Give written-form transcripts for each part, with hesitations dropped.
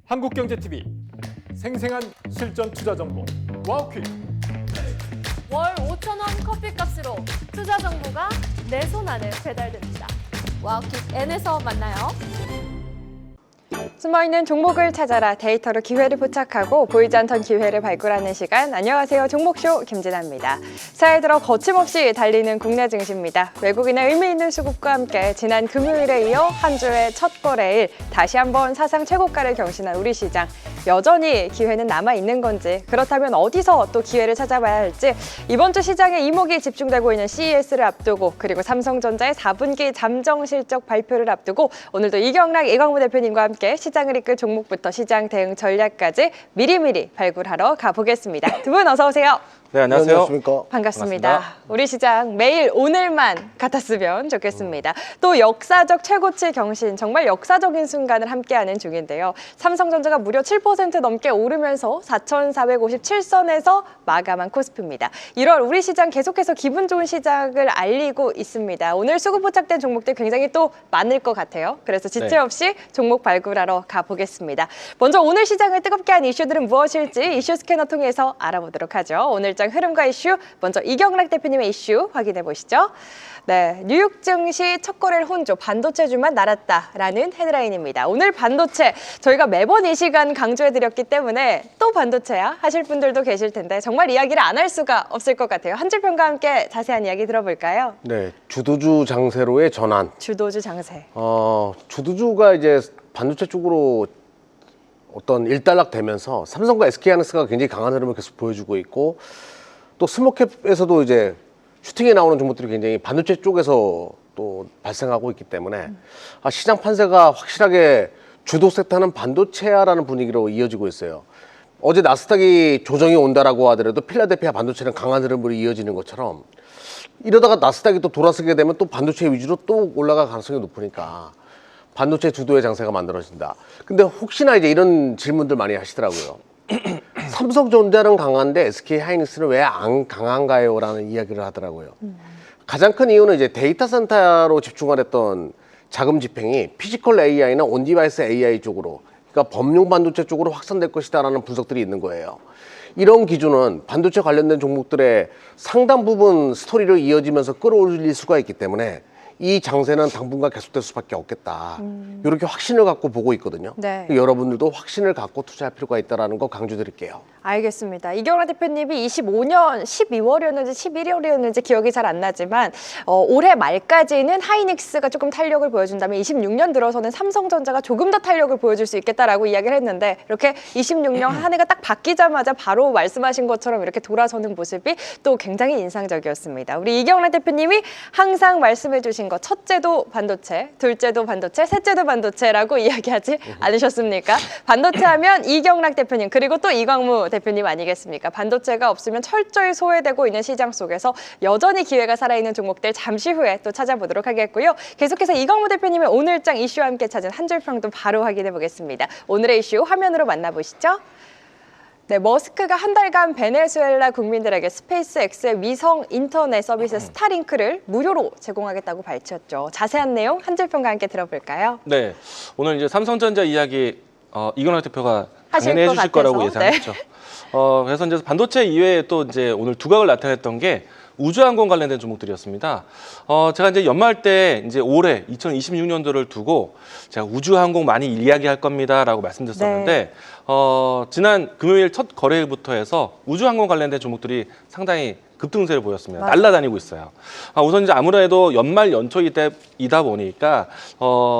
한국경제TV 생생한 실전 투자 정보 와우퀴. 월 5,000원 커피값으로 투자 정보가 내 손 안에 배달됩니다. 와우킥 N에서 만나요. 숨어있는 종목을 찾아라. 데이터로 기회를 포착하고 보이지 않던 기회를 발굴하는 시간. 안녕하세요. 종목쇼 김진아입니다. 새해 들어 거침없이 달리는 국내 증시입니다. 외국인의 의미 있는 수급과 함께 지난 금요일에 이어 한 주의 첫 거래일 다시 한번 사상 최고가를 경신한 우리 시장. 여전히 기회는 남아있는 건지, 그렇다면 어디서 또 기회를 찾아봐야 할지, 이번 주 시장에 이목이 집중되고 있는 CES를 앞두고, 그리고 삼성전자의 4분기 잠정 실적 발표를 앞두고 오늘도 이경락, 이광무 대표님과 함께 시장을 이끌 종목부터 시장 대응 전략까지 미리미리 발굴하러 가보겠습니다. 두 분 어서 오세요. 네, 안녕하세요. 안녕하십니까. 반갑습니다. 우리 시장 매일 오늘만 같았으면 좋겠습니다. 또 역사적 최고치 경신, 정말 역사적인 순간을 함께하는 중인데요. 삼성전자가 무려 7% 넘게 오르면서 4,457선에서 마감한 코스피입니다. 1월 우리 시장 계속해서 기분 좋은 시작을 알리고 있습니다. 오늘 수급 포착된 종목들 굉장히 또 많을 것 같아요. 그래서 지체 없이 종목 발굴하러 가보겠습니다. 먼저 오늘 시장을 뜨겁게 한 이슈들은 무엇일지 이슈 스캐너 통해서 알아보도록 하죠. 오늘 장 흐름과 이슈, 먼저 이경락 대표님의 이슈 확인해 보시죠. 네, 뉴욕 증시 첫 거래일 혼조, 반도체주만 날았다라는 헤드라인입니다. 오늘 반도체 저희가 매번 이 시간 강조해드렸기 때문에 또 반도체야 하실 분들도 계실 텐데 정말 이야기를 안 할 수가 없을 것 같아요. 한줄평과 함께 자세한 이야기 들어볼까요? 네, 주도주 장세로의 전환. 주도주 장세. 주도주가 이제 반도체 쪽으로 어떤 일단락되면서 삼성과 SK하이닉스가 굉장히 강한 흐름을 계속 보여주고 있고, 또 스몰캡에서도 이제 슈팅에 나오는 종목들이 굉장히 반도체 쪽에서 또 발생하고 있기 때문에 시장 판세가 확실하게 주도 섹터는 반도체야라는 분위기로 이어지고 있어요. 어제 나스닥이 조정이 온다라고 하더라도 필라델피아 반도체는 강한 흐름으로 이어지는 것처럼, 이러다가 나스닥이 또 돌아서게 되면 또 반도체 위주로 또 올라갈 가능성이 높으니까 반도체 주도의 장세가 만들어진다. 근데 혹시나 이제 이런 질문들 많이 하시더라고요. 삼성전자는 강한데 SK하이닉스는 왜 안 강한가요? 라는 이야기를 하더라고요. 가장 큰 이유는 이제 데이터 센터로 집중하랬던 자금 집행이 피지컬 AI나 온디바이스 AI 쪽으로, 그러니까 범용 반도체 쪽으로 확산될 것이다라는 분석들이 있는 거예요. 이런 기준은 반도체 관련된 종목들의 상당 부분 스토리를 이어지면서 끌어올릴 수가 있기 때문에 이 장세는 당분간 계속될 수밖에 없겠다. 이렇게 확신을 갖고 보고 있거든요. 네. 여러분들도 확신을 갖고 투자할 필요가 있다는 거 강조드릴게요. 알겠습니다. 이경락 대표님이 25년 12월이었는지 11월이었는지 기억이 잘 안 나지만 올해 말까지는 하이닉스가 조금 탄력을 보여준다면 26년 들어서는 삼성전자가 조금 더 탄력을 보여줄 수 있겠다라고 이야기를 했는데, 이렇게 26년 한 해가 딱 바뀌자마자 바로 말씀하신 것처럼 이렇게 돌아서는 모습이 또 굉장히 인상적이었습니다. 우리 이경락 대표님이 항상 말씀해 주신 것, 첫째도 반도체, 둘째도 반도체, 셋째도 반도체라고 이야기하지 않으셨습니까? 반도체 하면 이경락 대표님, 그리고 또 이광무 대표님 아니겠습니까? 반도체가 없으면 철저히 소외되고 있는 시장 속에서 여전히 기회가 살아있는 종목들 잠시 후에 또 찾아보도록 하겠고요. 계속해서 이광무 대표님의 오늘장 이슈와 함께 찾은 한 줄평도 바로 확인해 보겠습니다. 오늘의 이슈 화면으로 만나보시죠. 네, 머스크가 한 달간 베네수엘라 국민들에게 스페이스X의 위성 인터넷 서비스 스타링크를 무료로 제공하겠다고 밝혔죠. 자세한 내용 한 줄평과 함께 들어볼까요? 네, 오늘 이제 삼성전자 이야기 이경락 대표가 하실 당연히 것 해주실 같아서. 거라고 예상했죠. 그래서 이제 반도체 이외에 또 이제 오늘 두각을 나타냈던 게 우주항공 관련된 종목들이었습니다. 제가 이제 연말 때 이제 올해 2026년도를 두고 제가 우주항공 많이 이야기할 겁니다라고 말씀드렸었는데, 지난 금요일 첫 거래일부터 해서 우주항공 관련된 종목들이 상당히 급등세를 보였습니다. 맞아요. 날아다니고 있어요. 우선 이제 아무래도 연말 연초이다 보니까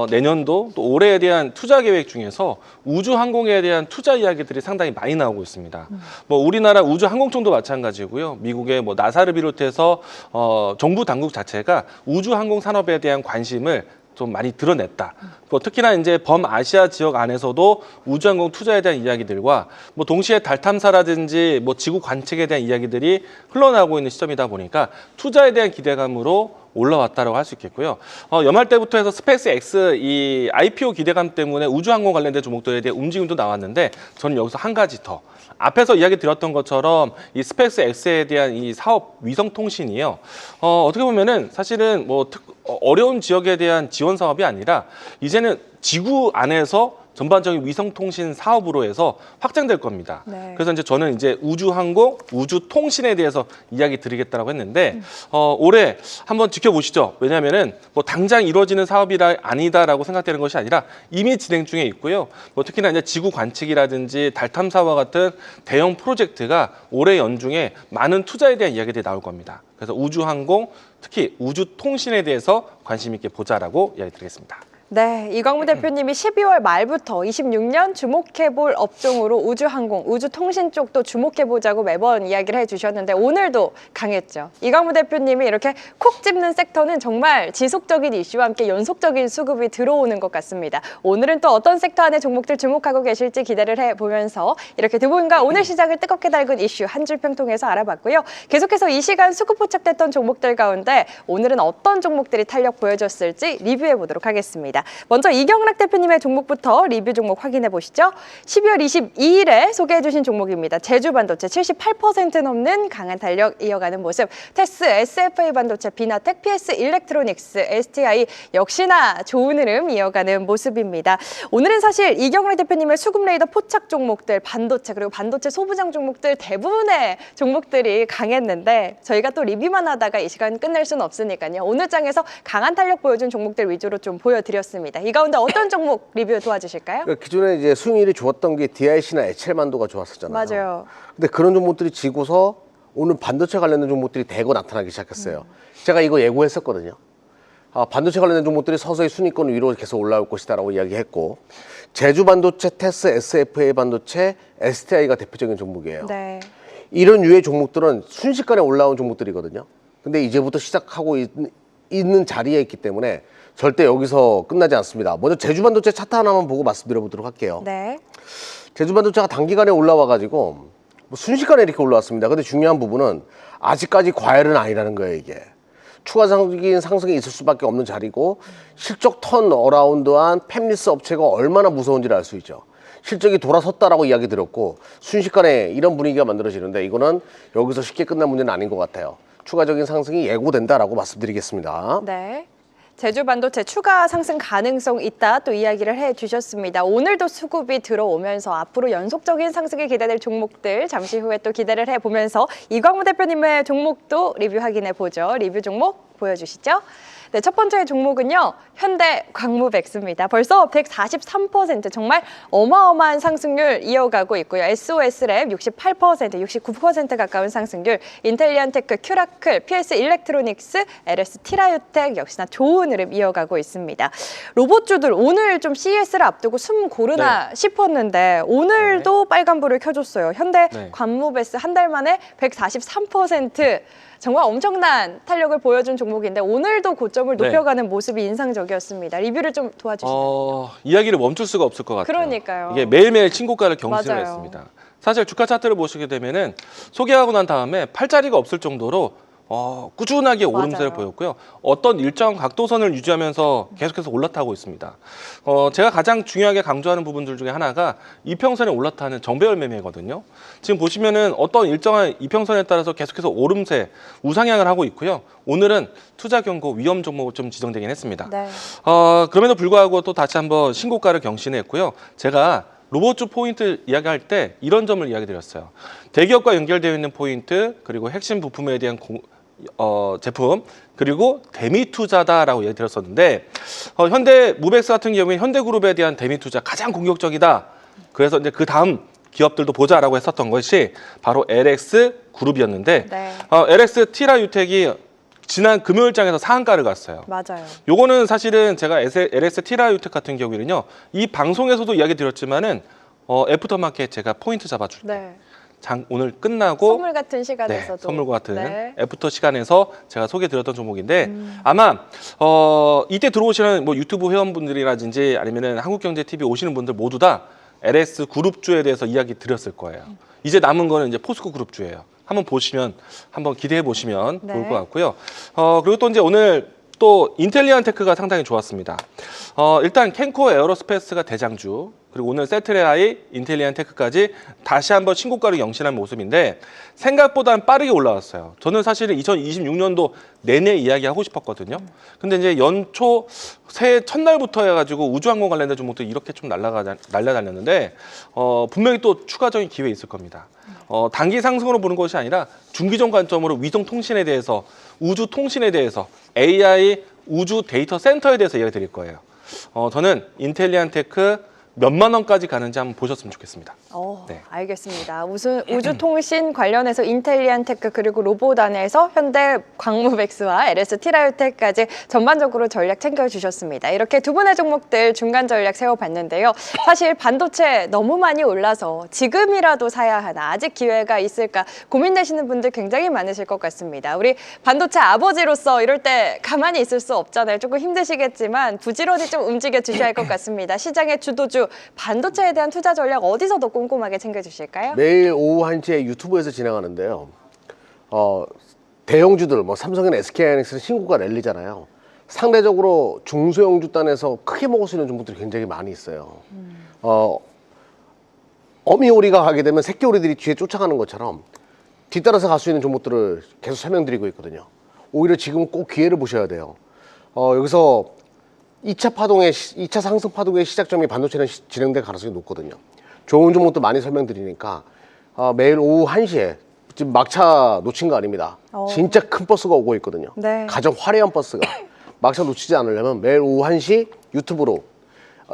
내년도 또 올해에 대한 투자 계획 중에서 우주항공에 대한 투자 이야기들이 상당히 많이 나오고 있습니다. 뭐 우리나라 우주항공청도 마찬가지고요. 미국의 뭐 나사를 비롯해서 정부 당국 자체가 우주항공 산업에 대한 관심을 좀 많이 드러냈다. 특히나 이제 범아시아 지역 안에서도 우주항공 투자에 대한 이야기들과 뭐 동시에 달 탐사라든지 뭐 지구 관측에 대한 이야기들이 흘러나오고 있는 시점이다 보니까 투자에 대한 기대감으로 올라왔다라고 할 수 있겠고요. 연말 때부터 해서 스페이스X 이 IPO 기대감 때문에 우주항공 관련된 종목들에 대한 움직임도 나왔는데, 저는 여기서 한 가지 더, 앞에서 이야기 드렸던 것처럼 이 스페이스X에 대한 이 사업 위성 통신이요. 어떻게 보면은 사실은 뭐 어려운 지역에 대한 지원 사업이 아니라 이제는 지구 안에서 전반적인 위성통신 사업으로 해서 확장될 겁니다. 네. 그래서 이제 저는 이제 우주항공, 우주통신에 대해서 이야기 드리겠다라고 했는데 올해 한번 지켜보시죠. 왜냐하면은 뭐 당장 이루어지는 사업이라 아니다라고 생각되는 것이 아니라 이미 진행 중에 있고요. 뭐 특히나 이제 지구 관측이라든지 달 탐사와 같은 대형 프로젝트가 올해 연중에 많은 투자에 대한 이야기들이 나올 겁니다. 그래서 우주항공, 특히 우주통신에 대해서 관심 있게 보자라고 이야기 드리겠습니다. 네, 이광무 대표님이 12월 말부터 26년 주목해볼 업종으로 우주항공, 우주통신 쪽도 주목해보자고 매번 이야기를 해주셨는데 오늘도 강했죠. 이광무 대표님이 이렇게 콕 집는 섹터는 정말 지속적인 이슈와 함께 연속적인 수급이 들어오는 것 같습니다. 오늘은 또 어떤 섹터 안에 종목들 주목하고 계실지 기대를 해보면서 이렇게 두 분과 오늘 시장을 뜨겁게 달군 이슈 한 줄 평 통해서 알아봤고요. 계속해서 이 시간 수급 포착됐던 종목들 가운데 오늘은 어떤 종목들이 탄력 보여줬을지 리뷰해보도록 하겠습니다. 먼저 이경락 대표님의 종목부터 리뷰 종목 확인해 보시죠. 12월 22일에 소개해 주신 종목입니다. 제주반도체 78% 넘는 강한 탄력 이어가는 모습. 테스, SFA 반도체, 비나텍, PS 일렉트로닉스, STI 역시나 좋은 흐름 이어가는 모습입니다. 오늘은 사실 이경락 대표님의 수급 레이더 포착 종목들, 반도체 그리고 반도체 소부장 종목들 대부분의 종목들이 강했는데 저희가 또 리뷰만 하다가 이 시간 끝낼 수는 없으니까요. 오늘 장에서 강한 탄력 보여준 종목들 위주로 좀 보여드렸습니다. 이 가운데 어떤 종목 리뷰 도와주실까요? 그러니까 기존에 이제 수익률이 좋았던 게 DIC나 HL만도가 좋았었잖아요. 맞아요. 근데 그런 종목들이 지고서 오늘 반도체 관련된 종목들이 대거 나타나기 시작했어요. 제가 이거 예고했었거든요. 반도체 관련된 종목들이 서서히 순위권 위로 계속 올라올 것이다라고 이야기했고 제주 반도체, 테스, SFA 반도체, STI가 대표적인 종목이에요. 네. 이런 유의 종목들은 순식간에 올라온 종목들이거든요. 근데 이제부터 시작하고 있는 자리에 있기 때문에 절대 여기서 끝나지 않습니다. 먼저 제주 반도체 차트 하나만 보고 말씀드려 보도록 할게요. 네. 제주 반도체가 단기간에 올라와가지고 뭐 순식간에 이렇게 올라왔습니다. 근데 중요한 부분은 아직까지 과열은 아니라는 거예요, 이게. 추가적인 상승이 있을 수밖에 없는 자리고 실적 턴 어라운드한 팹리스 업체가 얼마나 무서운지를 알 수 있죠. 실적이 돌아섰다라고 이야기 드렸고 순식간에 이런 분위기가 만들어지는데 이거는 여기서 쉽게 끝날 문제는 아닌 것 같아요. 추가적인 상승이 예고된다라고 말씀드리겠습니다. 네. 제주 반도체 추가 상승 가능성 있다 또 이야기를 해주셨습니다. 오늘도 수급이 들어오면서 앞으로 연속적인 상승이 기대될 종목들 잠시 후에 또 기대를 해보면서 이광무 대표님의 종목도 리뷰 확인해 보죠. 리뷰 종목 보여주시죠. 네, 첫 번째 종목은요. 현대광무백스입니다. 벌써 143% 정말 어마어마한 상승률 이어가고 있고요. SOS랩 68%, 69% 가까운 상승률, 인텔리언테크, 큐라클, PS 일렉트로닉스, LS 티라유텍 역시나 좋은 흐름 이어가고 있습니다. 로봇주들 오늘 좀 CES를 앞두고 숨 고르나 싶었는데 오늘도 빨간불을 켜줬어요. 현대광무백스 한 달 만에 143% 정말 엄청난 탄력을 보여준 종목인데 오늘도 고점을 높여가는 모습이 인상적이었습니다. 리뷰를 좀 도와주시나요? 이야기를 멈출 수가 없을 것 같아요. 그러니까요. 이게 매일매일 신고가를 경신을 맞아요. 했습니다. 사실 주가 차트를 보시게 되면은 소개하고 난 다음에 팔자리가 없을 정도로 꾸준하게 오름세를 맞아요. 보였고요. 어떤 일정 각도선을 유지하면서 계속해서 올라타고 있습니다. 제가 가장 중요하게 강조하는 부분들 중에 하나가 이평선에 올라타는 정배열 매매거든요. 지금 보시면은 어떤 일정한 이평선에 따라서 계속해서 오름세, 우상향을 하고 있고요. 오늘은 투자 경고 위험 종목으로 좀 지정되긴 했습니다. 네. 그럼에도 불구하고 또 다시 한번 신고가를 경신했고요. 제가 로봇주 포인트 이야기할 때 이런 점을 이야기 드렸어요. 대기업과 연결되어 있는 포인트, 그리고 핵심 부품에 대한 제품, 그리고 대미 투자다라고 이야기 드렸었는데 현대무백스 같은 경우에 현대그룹에 대한 대미 투자 가장 공격적이다. 그래서 이제 그 다음 기업들도 보자라고 했었던 것이 바로 LX 그룹이었는데 네. LX 티라유텍이 지난 금요일장에서 상한가를 갔어요. 맞아요. 요거는 사실은 제가 LX 티라유텍 같은 경우에는요, 이 방송에서도 이야기 드렸지만은 애프터마켓 제가 포인트 잡아줄게. 네. 오늘 끝나고 선물 같은 시간에서도. 선물과 같은 네. 애프터 시간에서 제가 소개드렸던 종목인데 아마 이때 들어오시는 뭐 유튜브 회원분들이라든지 아니면은 한국경제TV 오시는 분들 모두 다 LX 그룹주에 대해서 이야기 드렸을 거예요. 이제 남은 거는 이제 포스코 그룹주예요. 한번 보시면 한번 기대해 보시면 네. 좋을 것 같고요. 그리고 또 이제 오늘 또 인텔리언테크가 상당히 좋았습니다. 일단 캔코 에어로스페이스가 대장주. 그리고 오늘 세트레아이, 인텔리안 테크까지 다시 한번 신고가를 경신한 모습인데 생각보다 빠르게 올라왔어요. 저는 사실은 2026년도 내내 이야기하고 싶었거든요. 근데 이제 연초 새해 첫날부터 해가지고 우주항공 관련된 종목도 이렇게 좀 날라다녔는데 분명히 또 추가적인 기회 있을 겁니다. 단기 상승으로 보는 것이 아니라 중기적 관점으로 위성 통신에 대해서, 우주 통신에 대해서, AI 우주 데이터 센터에 대해서 이야기 드릴 거예요. 저는 인텔리안 테크 몇만 원까지 가는지 한번 보셨으면 좋겠습니다. 네. 알겠습니다. 우주통신 관련해서 인텔리안 테크 그리고 로보단에서 현대 광무백스와 LS 티라유텍까지 전반적으로 전략 챙겨주셨습니다. 이렇게 두 분의 종목들 중간 전략 세워봤는데요. 사실 반도체 너무 많이 올라서 지금이라도 사야 하나, 아직 기회가 있을까 고민되시는 분들 굉장히 많으실 것 같습니다. 우리 반도체 아버지로서 이럴 때 가만히 있을 수 없잖아요. 조금 힘드시겠지만 부지런히 좀 움직여 주셔야 할 것 같습니다. 시장의 주도주 반도체에 대한 투자 전략 어디서 더 꼼꼼하게 챙겨주실까요? 매일 오후 1시에 유튜브에서 진행하는데요. 대형주들, 뭐 삼성이나 SK하이닉스는 신고가 랠리잖아요. 상대적으로 중소형주 단에서 크게 먹을 수 있는 종목들이 굉장히 많이 있어요. 어미오리가 가게 되면 새끼오리들이 뒤에 쫓아가는 것처럼 뒤따라서 갈 수 있는 종목들을 계속 설명드리고 있거든요. 오히려 지금 꼭 기회를 보셔야 돼요. 여기서 2차 상승 파동의 시작점이 반도체는 진행될 가능성이 높거든요. 좋은 종목도 많이 설명드리니까 매일 오후 1시에 지금 막차 놓친 거 아닙니다. 진짜 큰 버스가 오고 있거든요. 네. 가장 화려한 버스가. 막차 놓치지 않으려면 매일 오후 1시 유튜브로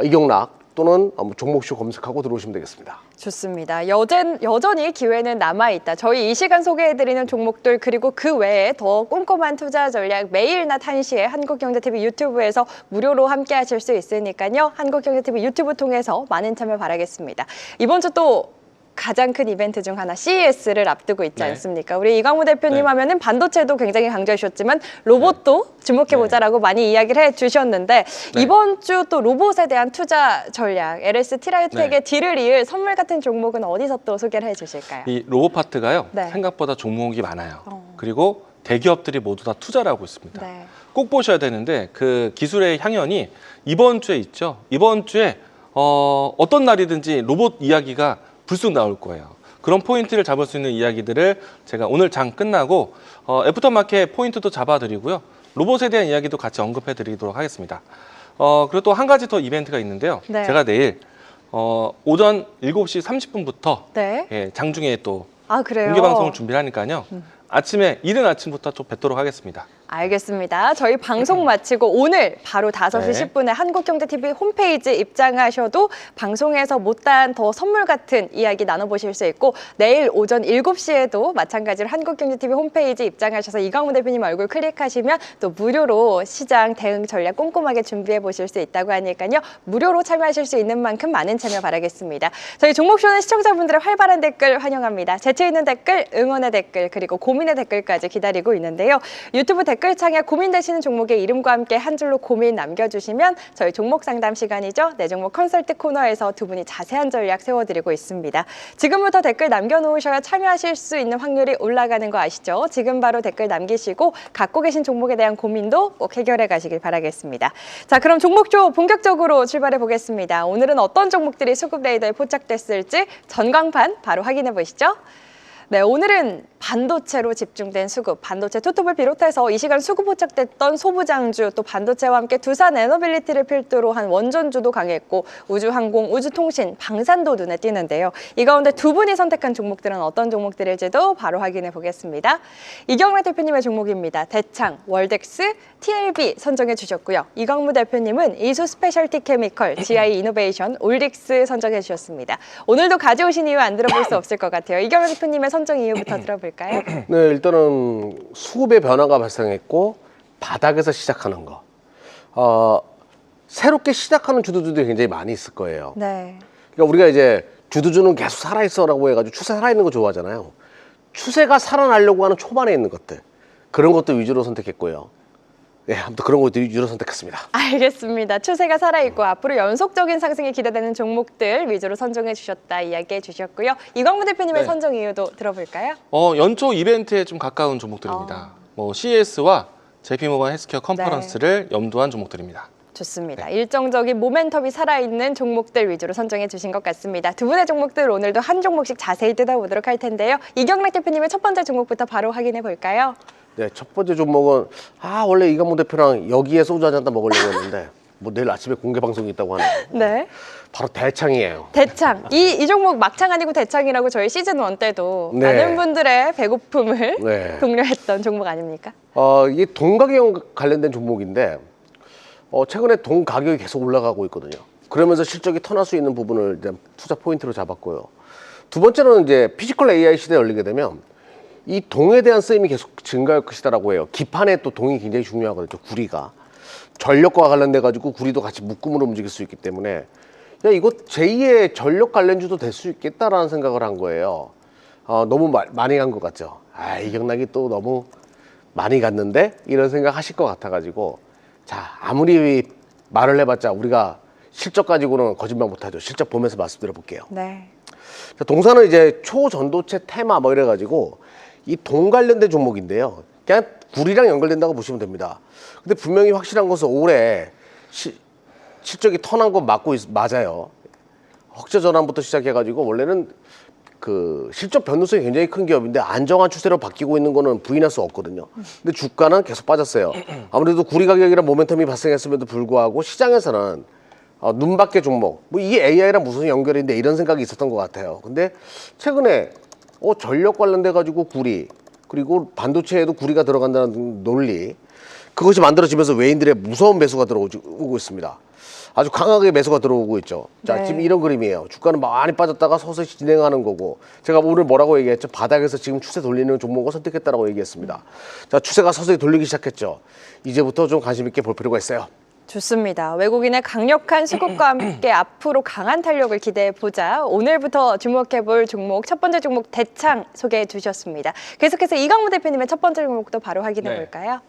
이경락 또는 종목쇼 검색하고 들어오시면 되겠습니다. 좋습니다. 여전히 기회는 남아있다. 저희 이 시간 소개해드리는 종목들 그리고 그 외에 더 꼼꼼한 투자 전략 매일 낮 1시에 한국경제TV 유튜브에서 무료로 함께 하실 수 있으니까요. 한국경제TV 유튜브 통해서 많은 참여 바라겠습니다. 이번 주 또 가장 큰 이벤트 중 하나 CES를 앞두고 있지 않습니까? 우리 이광무 대표님 하면은 반도체도 굉장히 강조해 주셨지만 로봇도 주목해보자라고 많이 이야기를 해주셨는데 이번 주 또 로봇에 대한 투자 전략 LS 티라유텍의 뒤를 이을 선물 같은 종목은 어디서 또 소개를 해주실까요? 이 로봇 파트가요. 네. 생각보다 종목이 많아요. 그리고 대기업들이 모두 다 투자를 하고 있습니다. 네. 꼭 보셔야 되는데 그 기술의 향연이 이번 주에 있죠. 이번 주에 어떤 날이든지 로봇 이야기가 불쑥 나올 거예요. 그런 포인트를 잡을 수 있는 이야기들을 제가 오늘 장 끝나고 애프터마켓 포인트도 잡아드리고요. 로봇에 대한 이야기도 같이 언급해드리도록 하겠습니다. 그리고 또 한 가지 더 이벤트가 있는데요. 네. 제가 내일 오전 7시 30분부터 네. 예, 장중에 또 그래요? 공개 방송을 준비를 하니까요. 아침에 이른 아침부터 좀 뵙도록 하겠습니다. 알겠습니다. 저희 방송 마치고 오늘 바로 5시 네. 10분에 한국경제TV 홈페이지 입장하셔도 방송에서 못다한 더 선물 같은 이야기 나눠보실 수 있고 내일 오전 7시에도 마찬가지로 한국경제TV 홈페이지 입장하셔서 이광무 대표님 얼굴 클릭하시면 또 무료로 시장 대응 전략 꼼꼼하게 준비해 보실 수 있다고 하니까요. 무료로 참여하실 수 있는 만큼 많은 참여 바라겠습니다. 저희 종목쇼는 시청자분들의 활발한 댓글 환영합니다. 재치 있는 댓글, 응원의 댓글, 그리고 고민의 댓글까지 기다리고 있는데요. 유튜브 댓글창에 고민되시는 종목의 이름과 함께 한 줄로 고민 남겨주시면 저희 종목 상담 시간이죠. 내 종목 컨설트 코너에서 두 분이 자세한 전략 세워드리고 있습니다. 지금부터 댓글 남겨놓으셔야 참여하실 수 있는 확률이 올라가는 거 아시죠? 지금 바로 댓글 남기시고 갖고 계신 종목에 대한 고민도 꼭 해결해 가시길 바라겠습니다. 자, 그럼 종목쇼 본격적으로 출발해 보겠습니다. 오늘은 어떤 종목들이 수급 레이더에 포착됐을지 전광판 바로 확인해 보시죠. 네, 오늘은 반도체로 집중된 수급, 반도체 투톱을 비롯해서 이 시간 수급 포착됐던 소부장주, 또 반도체와 함께 두산 에너빌리티를 필두로 한 원전주도 강했고 우주항공, 우주통신, 방산도 눈에 띄는데요. 이 가운데 두 분이 선택한 종목들은 어떤 종목들일지도 바로 확인해 보겠습니다. 이경락 대표님의 종목입니다. 대창, 월덱스, TLB 선정해 주셨고요. 이광무 대표님은 이수 스페셜티 케미컬, GI 이노베이션, 올릭스 선정해 주셨습니다. 오늘도 가져오신 이유 안 들어볼 수 없을 것 같아요. 이경락 대표님의 선정 이유부터 들어볼까요? 네, 일단은 수급의 변화가 발생했고 바닥에서 시작하는 거. 새롭게 시작하는 주도주들이 굉장히 많이 있을 거예요. 네. 그러니까 우리가 이제 주도주는 계속 살아있어라고 해가지고 추세 살아있는 거 좋아하잖아요. 추세가 살아나려고 하는 초반에 있는 것들, 그런 것도 위주로 선택했고요. 네, 아무튼 그런 것들 위주로 선택했습니다. 알겠습니다. 추세가 살아있고 앞으로 연속적인 상승이 기대되는 종목들 위주로 선정해 주셨다 이야기해 주셨고요. 이광무 대표님의 네. 선정 이유도 들어볼까요? 연초 이벤트에 좀 가까운 종목들입니다. 뭐 CES와 JP모건 헬스케어 컨퍼런스를 염두한 종목들입니다. 좋습니다. 일정적인 모멘텀이 살아있는 종목들 위주로 선정해 주신 것 같습니다. 두 분의 종목들 오늘도 한 종목씩 자세히 뜯어보도록 할 텐데요. 이경락 대표님의 첫 번째 종목부터 바로 확인해 볼까요? 네, 첫 번째 종목은 원래 이강무 대표랑 여기에 소주 한 잔 먹으려고 했는데 뭐 내일 아침에 공개 방송이 있다고 하네요. 네. 바로 대창이에요. 대창. 이 종목 막창 아니고 대창이라고 저희 시즌 1 때도 네. 많은 분들의 배고픔을 네. 독려했던 종목 아닙니까? 이게 동 가격 관련된 종목인데 최근에 동 가격이 계속 올라가고 있거든요. 그러면서 실적이 터날 수 있는 부분을 이제 투자 포인트로 잡았고요. 두 번째는 이제 피지컬 AI 시대에 열리게 되면 이 동에 대한 쓰임이 계속 증가할 것이다라고 해요. 기판에 또 동이 굉장히 중요하거든요. 구리가. 전력과 관련돼 가지고 구리도 같이 묶음으로 움직일 수 있기 때문에 야 이거 제2의 전력 관련주도 될 수 있겠다라는 생각을 한 거예요. 너무 많이 간 것 같죠. 이경락이 또 너무 많이 갔는데 이런 생각 하실 것 같아 가지고 자 아무리 말을 해봤자 우리가 실적 가지고는 거짓말 못하죠. 실적 보면서 말씀드려 볼게요. 네. 자, 동사는 이제 초전도체 테마 뭐 이래 가지고 이 동 관련된 종목인데요. 그냥 구리랑 연결된다고 보시면 됩니다. 근데 분명히 확실한 것은 올해 실적이 턴한 건 맞아요. 흑자 전환부터 시작해가지고 원래는 그 실적 변동성이 굉장히 큰 기업인데 안정한 추세로 바뀌고 있는 거는 부인할 수 없거든요. 근데 주가는 계속 빠졌어요. 아무래도 구리 가격이랑 모멘텀이 발생했음에도 불구하고 시장에서는 눈밖의 종목, 뭐 이게 AI랑 무슨 연결인데 이런 생각이 있었던 것 같아요. 근데 최근에 전력 관련돼 가지고 구리 그리고 반도체에도 구리가 들어간다는 논리 그것이 만들어지면서 외인들의 무서운 매수가 들어오고 있습니다. 아주 강하게 매수가 들어오고 있죠. 자, 네. 지금 이런 그림이에요. 주가는 많이 빠졌다가 서서히 진행하는 거고 제가 오늘 뭐라고 얘기했죠? 바닥에서 지금 추세 돌리는 종목을 선택했다라고 얘기했습니다. 자, 추세가 서서히 돌리기 시작했죠. 이제부터 좀 관심 있게 볼 필요가 있어요. 좋습니다. 외국인의 강력한 수급과 함께 앞으로 강한 탄력을 기대해 보자. 오늘부터 주목해 볼 종목 첫 번째 종목 대창 소개해 주셨습니다. 계속해서 이강무 대표님의 첫 번째 종목도 바로 확인해 볼까요?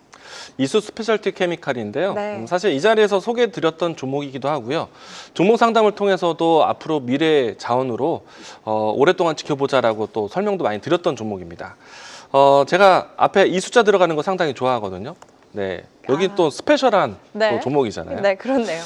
이수 스페셜티 케미칼인데요. 네. 사실 이 자리에서 소개해드렸던 종목이기도 하고요. 종목 상담을 통해서도 앞으로 미래 자원으로 오랫동안 지켜보자라고 또 설명도 많이 드렸던 종목입니다. 제가 앞에 이 숫자 들어가는 거 상당히 좋아하거든요. 네, 여기 또 스페셜한 네. 또 종목이잖아요. 네, 그렇네요.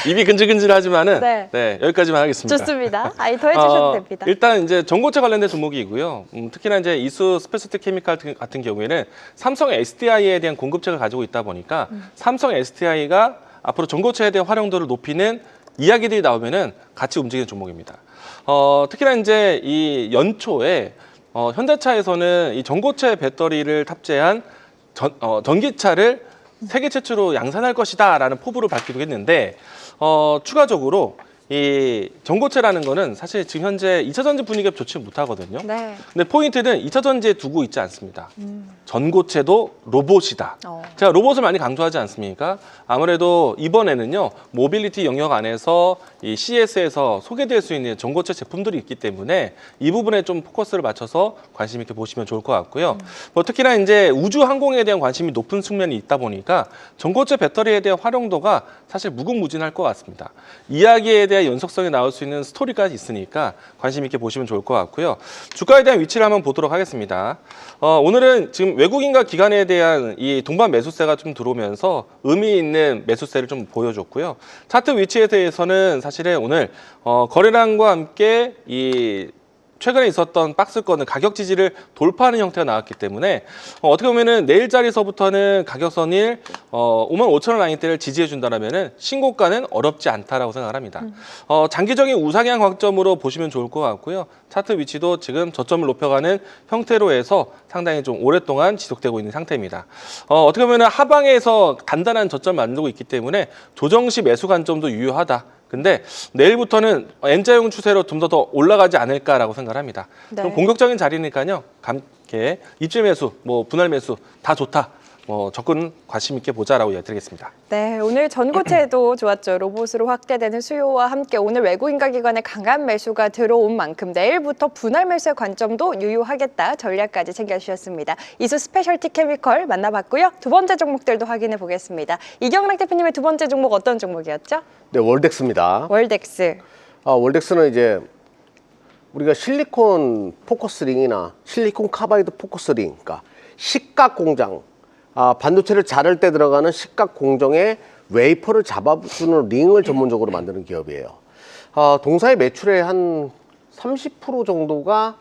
입이 근질근질하지만은 네. 여기까지만 하겠습니다. 좋습니다. 더 해주셔도 됩니다. 일단 이제 전고체 관련된 종목이고요. 특히나 이제 이수 스페셜티 케미칼 같은 경우에는 삼성 SDI에 대한 공급책을 가지고 있다 보니까 삼성 SDI가 앞으로 전고체에 대한 활용도를 높이는 이야기들이 나오면은 같이 움직이는 종목입니다. 특히나 이제 이 연초에 현대차에서는 이 전고체 배터리를 탑재한 전기차를 세계 최초로 양산할 것이다라는 포부를 밝히기도 했는데 추가적으로 이 전고체라는 거는 사실 지금 현재 2차 전지 분위기가 좋지 못하거든요. 네. 근데 포인트는 2차 전지에 두고 있지 않습니다. 전고체도 로봇이다. 제가 로봇을 많이 강조하지 않습니까? 아무래도 이번에는요 모빌리티 영역 안에서 이 CES에서 소개될 수 있는 전고체 제품들이 있기 때문에 이 부분에 좀 포커스를 맞춰서 관심 있게 보시면 좋을 것 같고요. 뭐 특히나 이제 우주 항공에 대한 관심이 높은 측면이 있다 보니까 전고체 배터리에 대한 활용도가 사실 무궁무진할 것 같습니다. 이야기에 대한 연속성이 나올 수 있는 스토리까지 있으니까 관심 있게 보시면 좋을 것 같고요. 주가에 대한 위치를 한번 보도록 하겠습니다. 오늘은 지금 외국인과 기관에 대한 이 동반 매수세가 좀 들어오면서 의미 있는 매수세를 좀 보여줬고요. 차트 위치에 대해서는 사실은 오늘 거래량과 함께 이 최근에 있었던 박스권은 가격 지지를 돌파하는 형태가 나왔기 때문에 어떻게 보면은 내일 자리서부터는 가격선일 55,000원 라인대를 지지해 준다면은 신고가는 어렵지 않다라고 생각을 합니다. 장기적인 우상향 관점으로 보시면 좋을 것 같고요. 차트 위치도 지금 저점을 높여가는 형태로 해서 상당히 좀 오랫동안 지속되고 있는 상태입니다. 어떻게 보면은 하방에서 단단한 저점 만들고 있기 때문에 조정 시 매수 관점도 유효하다. 근데 내일부터는 N자형 추세로 좀 더 올라가지 않을까라고 생각을 합니다. 네. 그럼 공격적인 자리니까요. 함께 입질 매수, 뭐 분할 매수 다 좋다. 접근 관심 있게 보자라고 이야기드리겠습니다. 네, 오늘 전고체도 좋았죠. 로봇으로 확대되는 수요와 함께 오늘 외국인과 기관의 강한 매수가 들어온 만큼 내일부터 분할 매수의 관점도 유효하겠다. 전략까지 챙겨주셨습니다. 이수 스페셜티 케미컬 만나봤고요. 두 번째 종목들도 확인해 보겠습니다. 이경락 대표님의 두 번째 종목 어떤 종목이었죠? 네, 월덱스입니다. 월덱스. 월덱스는 이제 우리가 실리콘 포커스링이나 실리콘 카바이드 포커스링, 그러니까 식각 공장, 반도체를 자를 때 들어가는 식각 공정의 웨이퍼를 잡아주는 링을 전문적으로 만드는 기업이에요. 동사의 매출의 한 30% 정도가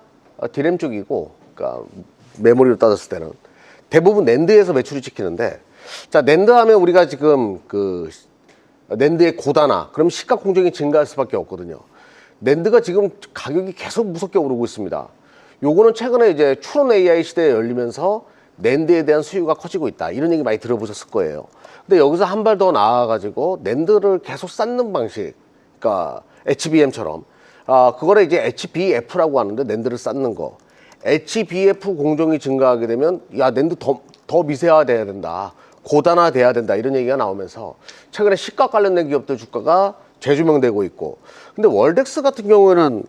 디램 쪽이고, 그러니까 메모리로 따졌을 때는 대부분 낸드에서 매출이 찍히는데, 자, 낸드 하면 우리가 지금 그 낸드의 고단화, 그럼 시가 공정이 증가할 수밖에 없거든요. 낸드가 지금 가격이 계속 무섭게 오르고 있습니다. 요거는 최근에 이제 추론 AI 시대에 열리면서 낸드에 대한 수요가 커지고 있다, 이런 얘기 많이 들어보셨을 거예요. 근데 여기서 한 발 더 나아가지고 낸드를 계속 쌓는 방식, 그러니까 HBM처럼, 그거를 이제 HBF라고 하는데, 낸드를 쌓는 거. HBF 공정이 증가하게 되면, 야, 낸드 더 미세화돼야 된다, 고단화돼야 된다, 이런 얘기가 나오면서 최근에 시가 관련된 기업들 주가가 재조명되고 있고, 근데 월덱스 같은 경우에는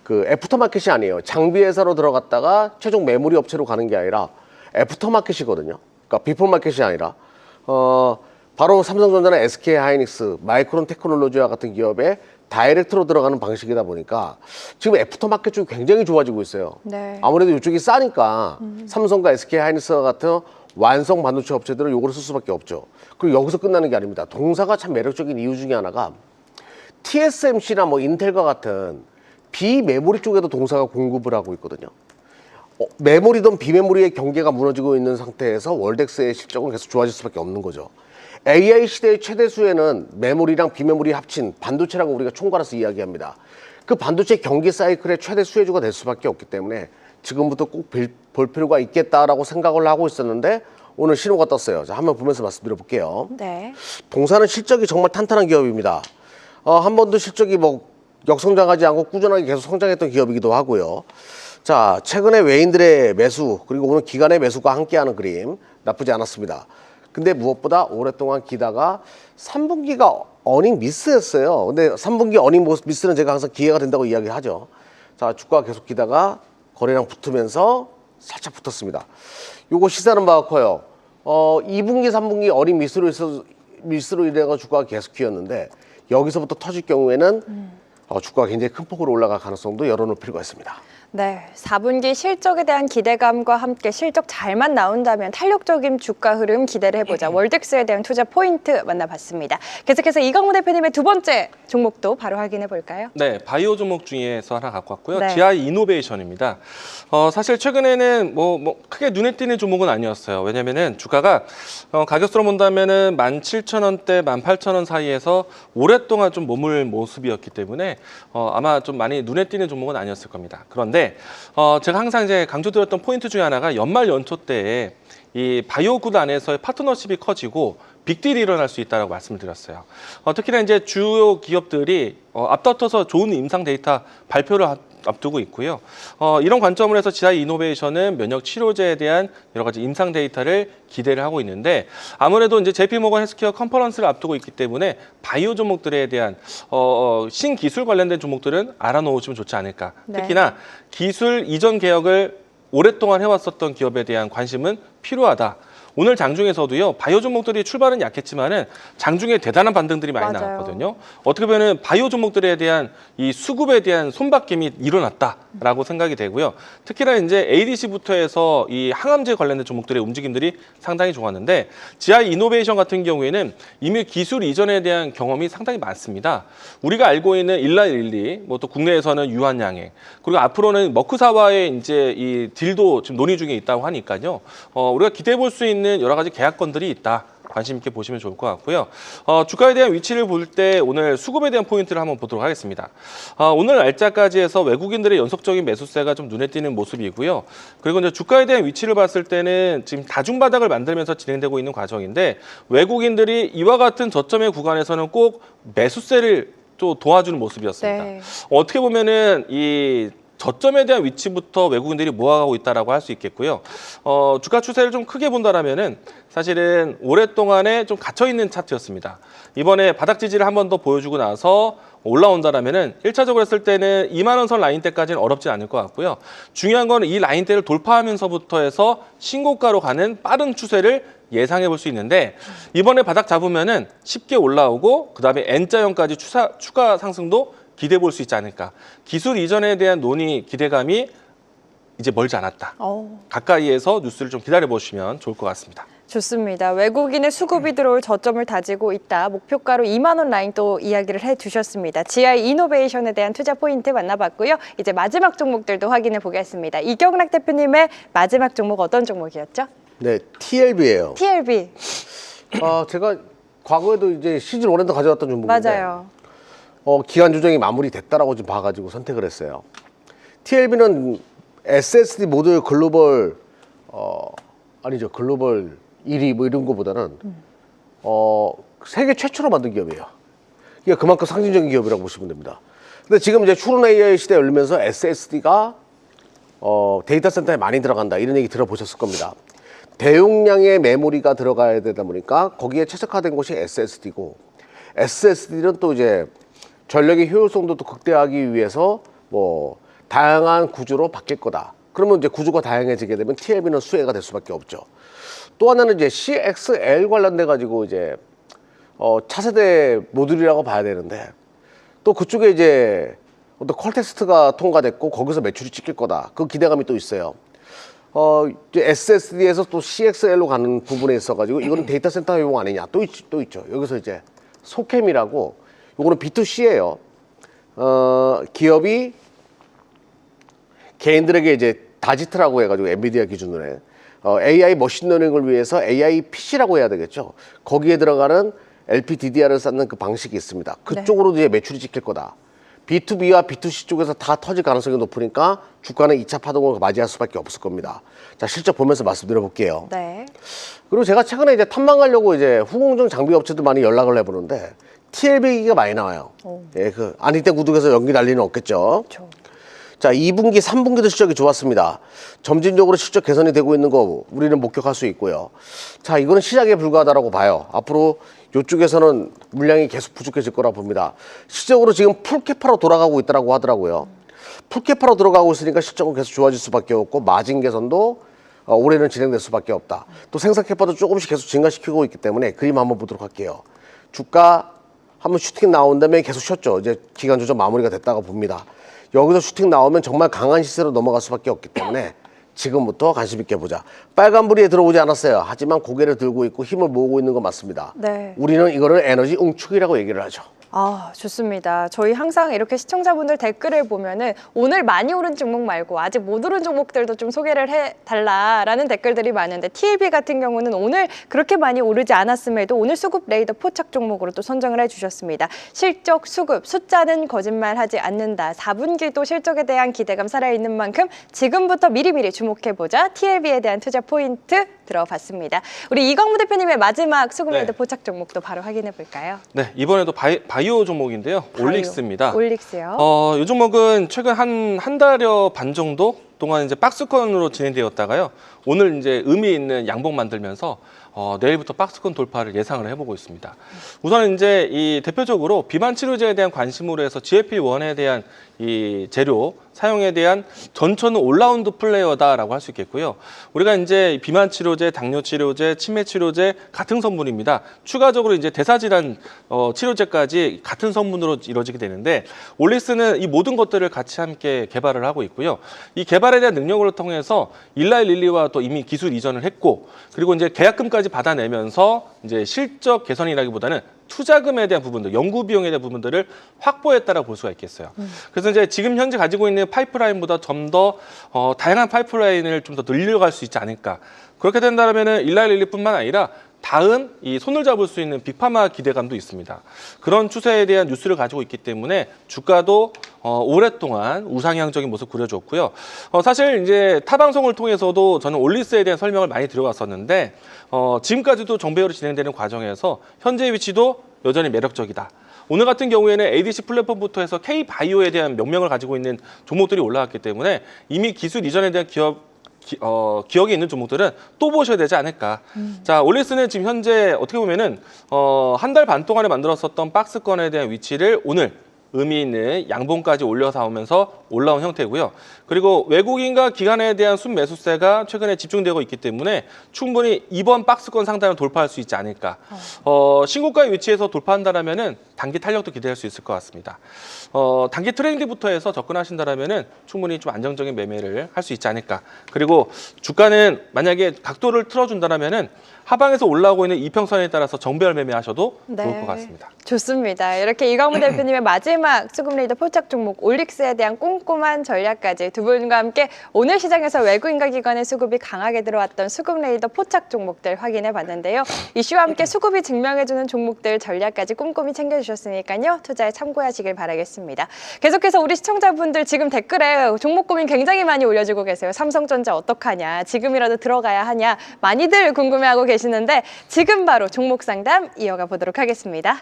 그 애프터마켓이 아니에요. 장비 회사로 들어갔다가 최종 메모리 업체로 가는 게 아니라 애프터마켓이거든요. 그러니까 비포마켓이 아니라 바로 삼성전자나 SK하이닉스, 마이크론 테크놀로지와 같은 기업에 다이렉트로 들어가는 방식이다 보니까 지금 애프터마켓 쪽이 굉장히 좋아지고 있어요. 네. 아무래도 이쪽이 싸니까 삼성과 SK하이닉스 같은 완성 반도체 업체들은 요거를 쓸 수밖에 없죠. 그리고 여기서 끝나는 게 아닙니다. 동사가 참 매력적인 이유 중에 하나가 TSMC나 뭐 인텔과 같은 비메모리 쪽에도 동사가 공급을 하고 있거든요. 메모리든 비메모리의 경계가 무너지고 있는 상태에서 월덱스의 실적은 계속 좋아질 수밖에 없는 거죠. AI 시대의 최대 수혜는 메모리랑 비메모리 합친 반도체라고 우리가 총괄해서 이야기합니다. 그 반도체 경기 사이클의 최대 수혜주가 될 수밖에 없기 때문에 지금부터 꼭 볼 필요가 있겠다라고 생각을 하고 있었는데 오늘 신호가 떴어요. 자, 한번 보면서 말씀드려볼게요. 네. 동사는 실적이 정말 탄탄한 기업입니다. 한 번도 실적이 뭐 역성장하지 않고 꾸준하게 계속 성장했던 기업이기도 하고요. 자, 최근에 외인들의 매수, 그리고 오늘 기관의 매수가 함께하는 그림 나쁘지 않았습니다. 근데 무엇보다 오랫동안 기다가 3분기가 어닝 미스였어요. 근데 3분기 어닝 미스는 제가 항상 기회가 된다고 이야기하죠. 자, 주가가 계속 기다가 거래량 붙으면서 살짝 붙었습니다. 요거 시사하는 바가 커요. 2분기, 3분기 어닝 미스로 인해서 주가가 계속 기었는데 여기서부터 터질 경우에는 주가가 굉장히 큰 폭으로 올라갈 가능성도 열어놓을 필요가 있습니다. 네, 4분기 실적에 대한 기대감과 함께 실적 잘만 나온다면 탄력적인 주가 흐름 기대를 해보자. 월덱스에 대한 투자 포인트 만나봤습니다. 계속해서 이강무 대표님의 두 번째 종목도 바로 확인해 볼까요? 네, 바이오 종목 중에서 하나 갖고 왔고요. 네. GI 이노베이션입니다. 사실 최근에는 뭐 크게 눈에 띄는 종목은 아니었어요. 왜냐면은 주가가 가격수로 본다면은 17,000원대, 18,000원 사이에서 오랫동안 좀 머물 모습이었기 때문에 아마 좀 많이 눈에 띄는 종목은 아니었을 겁니다. 그런데 제가 항상 이제 강조드렸던 포인트 중에 하나가 연말 연초 때에 이 바이오굿 안에서의 파트너십이 커지고 빅딜이 일어날 수 있다고 말씀을 드렸어요. 특히나 이제 주요 기업들이 앞다퉈서 좋은 임상 데이터 발표를 앞두고 있고요. 이런 관점으로 해서 GI 이노베이션은 면역 치료제에 대한 여러 가지 임상 데이터를 기대를 하고 있는데 아무래도 이제 JP모건 헬스케어 컨퍼런스를 앞두고 있기 때문에 바이오 종목들에 대한 신기술 관련된 종목들은 알아놓으시면 좋지 않을까. 네. 특히나 기술 이전 개혁을 오랫동안 해왔었던 기업에 대한 관심은 필요하다. 오늘 장중에서도요, 바이오 종목들이 출발은 약했지만은 장중에 대단한 반등들이 많이 맞아요. 나왔거든요. 어떻게 보면 바이오 종목들에 대한 이 수급에 대한 손바뀜이 일어났다라고 생각이 되고요. 특히나 이제 ADC부터 해서 이 항암제 관련된 종목들의 움직임들이 상당히 좋았는데 GI 이노베이션 같은 경우에는 이미 기술 이전에 대한 경험이 상당히 많습니다. 우리가 알고 있는 일라일리, 뭐 또 국내에서는 유한양행, 그리고 앞으로는 머크사와의 이제 이 딜도 지금 논의 중에 있다고 하니까요. 우리가 기대해 볼 수 있는 여러 가지 계약건들이 있다. 관심 있게 보시면 좋을 것 같고요. 주가에 대한 위치를 볼 때 오늘 수급에 대한 포인트를 한번 보도록 하겠습니다. 오늘 날짜까지 해서 외국인들의 연속적인 매수세가 좀 눈에 띄는 모습이고요. 그리고 이제 주가에 대한 위치를 봤을 때는 지금 다중바닥을 만들면서 진행되고 있는 과정인데 외국인들이 이와 같은 저점의 구간에서는 꼭 매수세를 또 도와주는 모습이었습니다. 네. 어떻게 보면은 이 저점에 대한 위치부터 외국인들이 모아가고 있다라고 할 수 있겠고요. 주가 추세를 좀 크게 본다라면은 사실은 오랫동안에 좀 갇혀 있는 차트였습니다. 이번에 바닥 지지를 한 번 더 보여주고 나서 올라온다라면은 1차적으로 했을 때는 2만 원 선 라인대까지는 어렵지 않을 것 같고요. 중요한 거는 이 라인대를 돌파하면서부터 해서 신고가로 가는 빠른 추세를 예상해 볼 수 있는데 이번에 바닥 잡으면은 쉽게 올라오고 그다음에 N자형까지 추가 상승도 기대해 볼 수 있지 않을까. 기술 이전에 대한 논의 기대감이 이제 멀지 않았다. 가까이에서 뉴스를 좀 기다려 보시면 좋을 것 같습니다. 좋습니다. 외국인의 수급이 들어올 저점을 다지고 있다. 목표가로 2만 원 라인 또 이야기를 해주셨습니다. GI 이노베이션에 대한 투자 포인트 만나봤고요. 이제 마지막 종목들도 확인해 보겠습니다. 이경락 대표님의 마지막 종목 어떤 종목이었죠? 네, TLB예요. TLB. 제가 과거에도 이제 시즌 1에도 가져왔던 종목인데 맞아요. 기간 조정이 마무리됐다라고 좀 봐가지고 선택을 했어요. TLB는 SSD 모듈 글로벌 아니죠, 글로벌 1위 뭐 이런 거보다는 세계 최초로 만든 기업이에요. 그러니까 그만큼 상징적인 기업이라고 보시면 됩니다. 근데 지금 이제 추론 AI 시대에 열리면서 SSD가 데이터 센터에 많이 들어간다 이런 얘기 들어보셨을 겁니다. 대용량의 메모리가 들어가야 되다 보니까 거기에 최적화된 것이 SSD고, SSD는 또 이제 전력의 효율성도 또 극대화하기 위해서 뭐 다양한 구조로 바뀔 거다. 그러면 이제 구조가 다양해지게 되면 TLB는 수혜가 될 수밖에 없죠. 또 하나는 이제 CXL 관련돼 가지고 이제 차세대 모듈이라고 봐야 되는데, 또 그쪽에 이제 어떤 퀄 테스트가 통과됐고 거기서 매출이 찍힐 거다. 그 기대감이 또 있어요. 이제 SSD에서 또 CXL로 가는 부분에 있어가지고 이거는 데이터 센터용 아니냐 또 있죠. 여기서 이제 소캠이라고, 요거는 B2C예요. 기업이 개인들에게 이제 다지트라고 해가지고 엔비디아 기준으로 해. AI 머신러닝을 위해서 AI PC라고 해야 되겠죠. 거기에 들어가는 LPDDR을 쌓는 그 방식이 있습니다. 그쪽으로도 이제 매출이 찍힐 거다. B2B와 B2C 쪽에서 다 터질 가능성이 높으니까 주가는 2차 파동을 맞이할 수밖에 없을 겁니다. 자, 실적 보면서 말씀드려 볼게요. 네. 그리고 제가 최근에 이제 탐방하려고 이제 후공정 장비 업체도 많이 연락을 해보는데 TLB 얘기가 많이 나와요. 예, 그 안희대 구독에서 연기 날 리는 없겠죠. 그렇죠. 자, 2분기, 3분기도 실적이 좋았습니다. 점진적으로 실적 개선이 되고 있는 거 우리는 목격할 수 있고요. 자, 이거는 시작에 불과하다라고 봐요. 앞으로 이쪽에서는 물량이 계속 부족해질 거라 봅니다. 실적으로 지금 풀캐파로 돌아가고 있다고 하더라고요. 풀캐파로 들어가고 있으니까 실적은 계속 좋아질 수밖에 없고, 마진 개선도 올해는 진행될 수밖에 없다. 또 생산 캐파도 조금씩 계속 증가시키고 있기 때문에 그림 한번 보도록 할게요. 주가 한번 슈팅 나온 다음에 계속 쉬었죠. 이제 기간 조정 마무리가 됐다고 봅니다. 여기서 슈팅 나오면 정말 강한 시세로 넘어갈 수밖에 없기 때문에 지금부터 관심 있게 보자. 빨간불이 들어오지 않았어요. 하지만 고개를 들고 있고 힘을 모으고 있는 건 맞습니다. 네. 우리는 이거를 에너지 응축이라고 얘기를 하죠. 아, 좋습니다. 저희 항상 이렇게 시청자분들 댓글을 보면은 오늘 많이 오른 종목 말고 아직 못 오른 종목들도 좀 소개를 해달라라는 댓글들이 많은데, TLB 같은 경우는 오늘 그렇게 많이 오르지 않았음에도 오늘 수급 레이더 포착 종목으로 또 선정을 해주셨습니다. 실적, 수급, 숫자는 거짓말하지 않는다. 4분기도 실적에 대한 기대감 살아있는 만큼 지금부터 미리미리 주목해보자. TLB에 대한 투자 포인트 들어봤습니다. 우리 이광무 대표님의 마지막 수급 레이더 포착 종목도 바로 확인해 볼까요? 네, 이번에도 바이오 종목인데요. 올릭스입니다. 올릭스요. 이 종목은 최근 한 달여 반 정도 동안 이제 박스권으로 진행되었다가요. 오늘 이제 의미 있는 양봉 만들면서 내일부터 박스권 돌파를 예상을 해보고 있습니다. 우선 이제 이 대표적으로 비만 치료제에 대한 관심으로 해서 GLP-1에 대한 이 재료 사용에 대한 전천후 올라운드 플레이어다라고 할 수 있겠고요. 우리가 이제 비만 치료제, 당뇨 치료제, 치매 치료제 같은 성분입니다. 추가적으로 이제 대사질환 치료제까지 같은 성분으로 이루어지게 되는데, 올릭스는 이 모든 것들을 같이 함께 개발을 하고 있고요. 이 개발에 대한 능력을 통해서 일라이 릴리와 또 이미 기술 이전을 했고, 그리고 이제 계약금까지 받아내면서 이제 실적 개선이라기보다는 투자금에 대한 부분들, 연구 비용에 대한 부분들을 확보했다라고 볼 수가 있겠어요. 그래서 이제 지금 현재 가지고 있는 파이프라인보다 좀 더 다양한 파이프라인을 좀 더 늘려갈 수 있지 않을까. 그렇게 된다면은 일라이 릴리뿐만 아니라 다음 이 손을 잡을 수 있는 빅파마 기대감도 있습니다. 그런 추세에 대한 뉴스를 가지고 있기 때문에 주가도 오랫동안 우상향적인 모습 그려줬고요. 사실 이제 타 방송을 통해서도 저는 올릭스에 대한 설명을 많이 드려왔었는데, 지금까지도 정배열이 진행되는 과정에서 현재 위치도 여전히 매력적이다. 오늘 같은 경우에는 ADC 플랫폼부터 해서 K바이오에 대한 명명을 가지고 있는 종목들이 올라왔기 때문에 이미 기술 이전에 대한 기억이 있는 종목들은 또 보셔야 되지 않을까. 자, 올릭스는 지금 현재 어떻게 보면은 한 달 반 동안에 만들었었던 박스권에 대한 위치를 오늘 의미 있는 양봉까지 올려서 오면서 올라온 형태고요. 그리고 외국인과 기관에 대한 순매수세가 최근에 집중되고 있기 때문에 충분히 이번 박스권 상단을 돌파할 수 있지 않을까. 신고가의 위치에서 돌파한다면은 단기 탄력도 기대할 수 있을 것 같습니다. 단기 트렌드부터 해서 접근하신다면은 충분히 좀 안정적인 매매를 할 수 있지 않을까. 그리고 주가는 만약에 각도를 틀어준다면은 하방에서 올라오고 있는 이평선에 따라서 정배열 매매하셔도 좋을 것 같습니다. 좋습니다. 이렇게 이광무 대표님의 마지막 수급 레이더 포착 종목 올릭스에 대한 꼼꼼한 전략까지 두 분과 함께 오늘 시장에서 외국인과 기관의 수급이 강하게 들어왔던 수급 레이더 포착 종목들 확인해 봤는데요. 이슈와 함께 수급이 증명해주는 종목들 전략까지 꼼꼼히 챙겨주셨으니까요. 투자에 참고하시길 바라겠습니다. 계속해서 우리 시청자분들 지금 댓글에 종목 고민 굉장히 많이 올려주고 계세요. 삼성전자 어떡하냐, 지금이라도 들어가야 하냐 많이들 궁금해하고 계시는데 지금 바로 종목 상담 이어가 보도록 하겠습니다.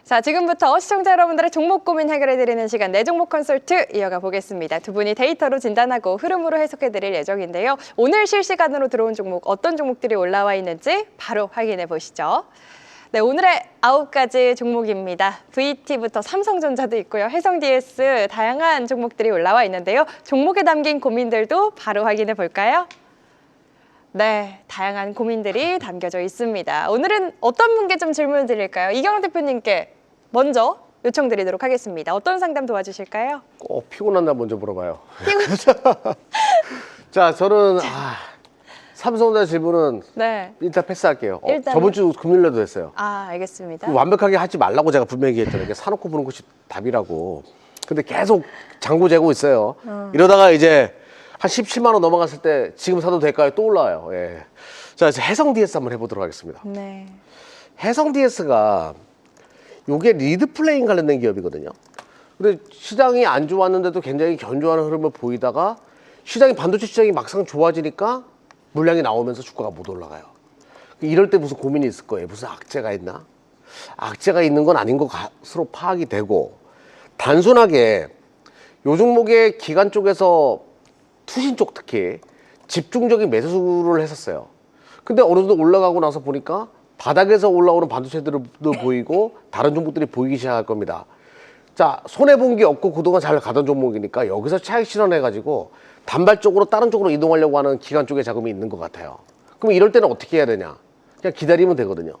자, 지금부터 시청자 여러분들의 종목 고민 해결해드리는 시간 내 종목 컨설트 이어가 보겠습니다. 두 분이 데이터로 진단하고 흐름으로 해석해드릴 예정인데요. 오늘 실시간으로 들어온 종목 어떤 종목들이 올라와 있는지 바로 확인해 보시죠. 네, 오늘의 9가지 종목입니다. VT부터 삼성전자도 있고요. 해성DS 다양한 종목들이 올라와 있는데요. 종목에 담긴 고민들도 바로 확인해 볼까요? 네, 다양한 고민들이 담겨져 있습니다. 오늘은 어떤 분께 좀 질문을 드릴까요? 이경환 대표님께 먼저 요청드리도록 하겠습니다. 어떤 상담 도와주실까요? 꼭 피곤한 날 먼저 물어봐요. 자, 저는 삼성전자 질문은 네. 일단 패스할게요. 일단은? 저번 주 금요일에도 했어요. 알겠습니다. 완벽하게 하지 말라고 제가 분명히 얘기했잖아요. 이게 사놓고 보는 것이 답이라고. 근데 계속 장고 재고 있어요. 이러다가 이제 한 17만 원 넘어갔을 때 지금 사도 될까요? 또 올라와요. 예. 자, 이제 해성DS 한번 해보도록 하겠습니다. 네. 해성DS가 요게 리드 플레잉 관련된 기업이거든요. 근데 시장이 안 좋았는데도 굉장히 견조하는 흐름을 보이다가 반도체 시장이 막상 좋아지니까 물량이 나오면서 주가가 못 올라가요. 이럴 때 무슨 고민이 있을 거예요. 무슨 악재가 있나? 악재가 있는 건 아닌 것으로 파악이 되고, 단순하게 요 종목의 기관 쪽에서 투신 쪽 특히 집중적인 매수를 했었어요. 근데 어느 정도 올라가고 나서 보니까 바닥에서 올라오는 반도체들도 보이고 다른 종목들이 보이기 시작할 겁니다. 자, 손해본 게 없고 그동안 잘 가던 종목이니까 여기서 차익 실현해가지고 단발적으로 다른 쪽으로 이동하려고 하는 기관 쪽의 자금이 있는 것 같아요. 그럼 이럴 때는 어떻게 해야 되냐? 그냥 기다리면 되거든요.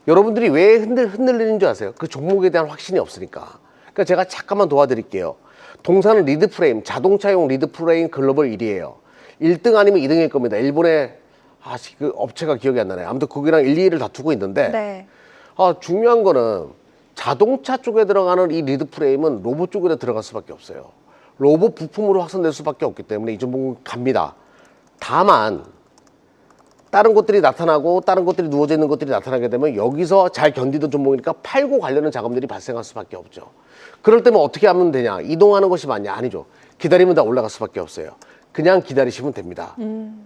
여러분들이 왜 흔들리는 줄 아세요? 그 종목에 대한 확신이 없으니까. 그러니까 제가 잠깐만 도와드릴게요. 동사는 리드 프레임, 자동차용 리드 프레임 글로벌 1위예요. 1등 아니면 2등일 겁니다. 일본의 그 업체가 기억이 안 나네요. 아무튼 거기랑 1, 2위를 다투고 있는데 네. 중요한 거는 자동차 쪽에 들어가는 이 리드 프레임은 로봇 쪽에 들어갈 수밖에 없어요. 로봇 부품으로 확산될 수밖에 없기 때문에 이 종목은 갑니다. 다만 다른 것들이 나타나고 다른 것들이 누워져 있는 것들이 나타나게 되면 여기서 잘 견디던 종목이니까 팔고 가려는 자금들이 발생할 수밖에 없죠. 그럴 때면 어떻게 하면 되냐? 이동하는 것이 맞냐? 아니죠. 기다리면 다 올라갈 수밖에 없어요. 그냥 기다리시면 됩니다.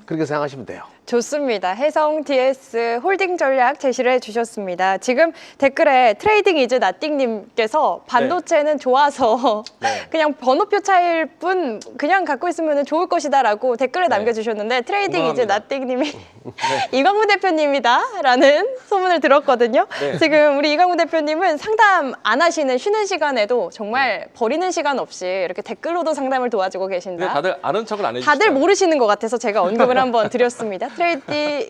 그렇게 생각하시면 돼요. 좋습니다. 해성DS 홀딩 전략 제시를 해주셨습니다. 지금 댓글에 트레이딩 이즈 나띵님께서 반도체는 좋아서 그냥 번호표 차이일 뿐 그냥 갖고 있으면 좋을 것이다라고 댓글을 남겨주셨는데 트레이딩 이즈 나띵님이 이광무 대표님이다 라는 소문을 들었거든요. 지금 우리 이광무 대표님은 상담 안 하시는 쉬는 시간에도 정말 버리는 시간 없이 이렇게 댓글로도 상담을 도와주고 계신다. 근데 다들 아는 척을 안 해주시죠. 다들 모르시는 것 같아서 제가 언급을 한번 드렸습니다.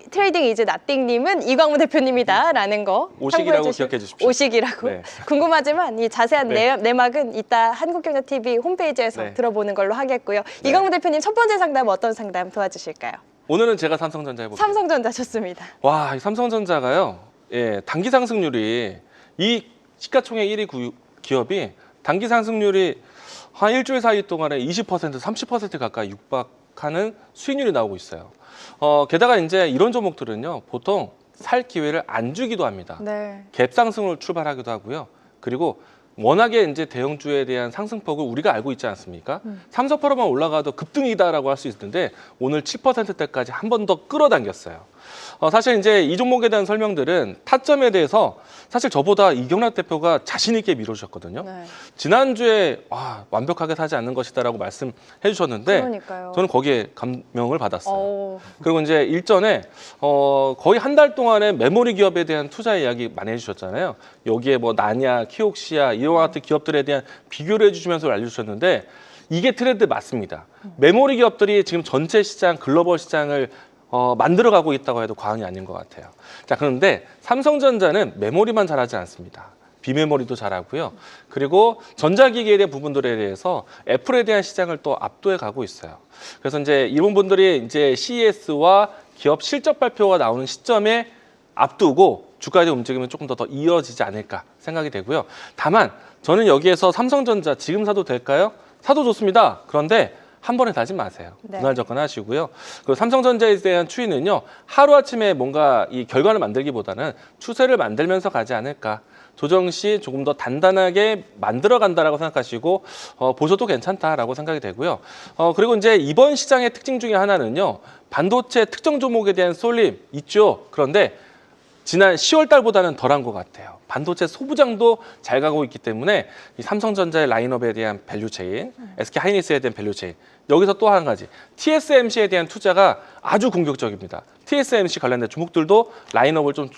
트레이딩 이즈 나띵님은 이광무 대표님이다라는 거 오식이라고 기억해 주십시오. 오식이라고. 네. 궁금하지만 이 자세한 내막은 이따 한국경제TV 홈페이지에서 들어보는 걸로 하겠고요. 이광무 대표님 첫 번째 상담 어떤 상담 도와주실까요? 오늘은 제가 삼성전자 해볼게요. 삼성전자 좋습니다. 와, 이 삼성전자가요. 단기 상승률이 이 시가총액 1위 기업이 단기 상승률이 한 일주일 사이 동안에 20%, 30% 가까이 육박하는 수익률이 나오고 있어요. 게다가 이제 이런 종목들은요, 보통 살 기회를 안 주기도 합니다. 네. 갭 상승을 출발하기도 하고요. 그리고 워낙에 이제 대형주에 대한 상승폭을 우리가 알고 있지 않습니까? 3, 4%만 올라가도 급등이다라고 할 수 있는데 오늘 7%대까지 한 번 더 끌어당겼어요. 사실 이제 이 종목에 대한 설명들은 타점에 대해서 사실 저보다 이경락 대표가 자신 있게 미뤄주셨거든요. 네. 지난주에 완벽하게 사지 않는 것이다라고 말씀해 주셨는데 그러니까요. 저는 거기에 감명을 받았어요. 오. 그리고 이제 일전에 거의 한 달 동안에 메모리 기업에 대한 투자 이야기 많이 해주셨잖아요. 여기에 뭐 나냐, 키옥시아 이와 같은 기업들에 대한 비교를 해주시면서 알려주셨는데 이게 트렌드 맞습니다. 메모리 기업들이 지금 전체 시장, 글로벌 시장을 만들어가고 있다고 해도 과언이 아닌 것 같아요. 자, 그런데 삼성전자는 메모리만 잘하지 않습니다. 비메모리도 잘하고요. 그리고 전자기기에 대한 부분들에 대해서 애플에 대한 시장을 또 압도해 가고 있어요. 그래서 이제 이런 분들이 이제 CES와 기업 실적 발표가 나오는 시점에 앞두고 주가에 대한 움직임은 조금 더 이어지지 않을까 생각이 되고요. 다만 저는 여기에서 삼성전자 지금 사도 될까요? 사도 좋습니다. 그런데 한 번에 사지 마세요. 네. 분할 접근하시고요. 그리고 삼성전자에 대한 추이는요. 하루아침에 뭔가 이 결과를 만들기보다는 추세를 만들면서 가지 않을까. 조정 시 조금 더 단단하게 만들어간다라고 생각하시고 보셔도 괜찮다라고 생각이 되고요. 그리고 이제 이번 시장의 특징 중에 하나는요. 반도체 특정 종목에 대한 쏠림 있죠. 그런데 지난 10월 달보다는 덜한 것 같아요. 반도체 소부장도 잘 가고 있기 때문에 이 삼성전자의 라인업에 대한 밸류체인, SK 하이닉스에 대한 밸류체인, 여기서 또 한 가지 TSMC에 대한 투자가 아주 공격적입니다. TSMC 관련된 종목들도 라인업을 좀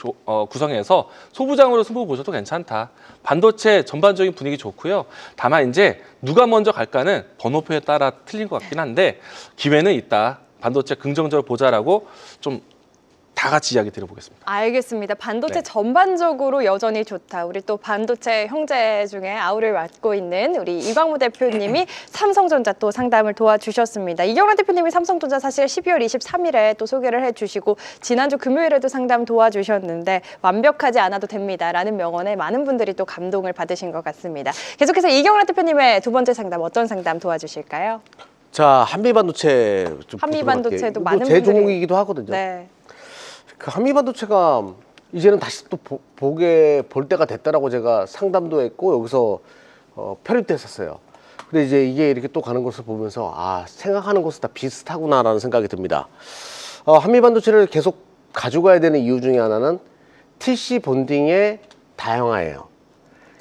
구성해서 소부장으로 승부 보셔도 괜찮다. 반도체 전반적인 분위기 좋고요. 다만 이제 누가 먼저 갈까는 번호표에 따라 틀린 것 같긴 한데 기회는 있다. 반도체 긍정적으로 보자라고 좀 다 같이 이야기 드려보겠습니다. 알겠습니다. 반도체 네. 전반적으로 여전히 좋다. 우리 또 반도체 형제 중에 아우를 맡고 있는 우리 이광무 대표님이 삼성전자 또 상담을 도와주셨습니다. 이경란 대표님이 삼성전자 사실 12월 23일에 또 소개를 해주시고 지난주 금요일에도 상담 도와주셨는데 완벽하지 않아도 됩니다라는 명언에 많은 분들이 또 감동을 받으신 것 같습니다. 계속해서 이경란 대표님의 두 번째 상담 어떤 상담 도와주실까요? 자, 한미반도체 좀 한미반도체도 보도록 할게요. 많은 제 분들이 종목이기도 하거든요. 네. 그 한미반도체가 이제는 다시 또 볼 때가 됐다라고 제가 상담도 했고 여기서 편입도 했었어요. 근데 이제 이게 이렇게 또 가는 것을 보면서 생각하는 것은 다 비슷하구나라는 생각이 듭니다. 한미반도체를 계속 가져가야 되는 이유 중에 하나는 TC 본딩의 다양화예요.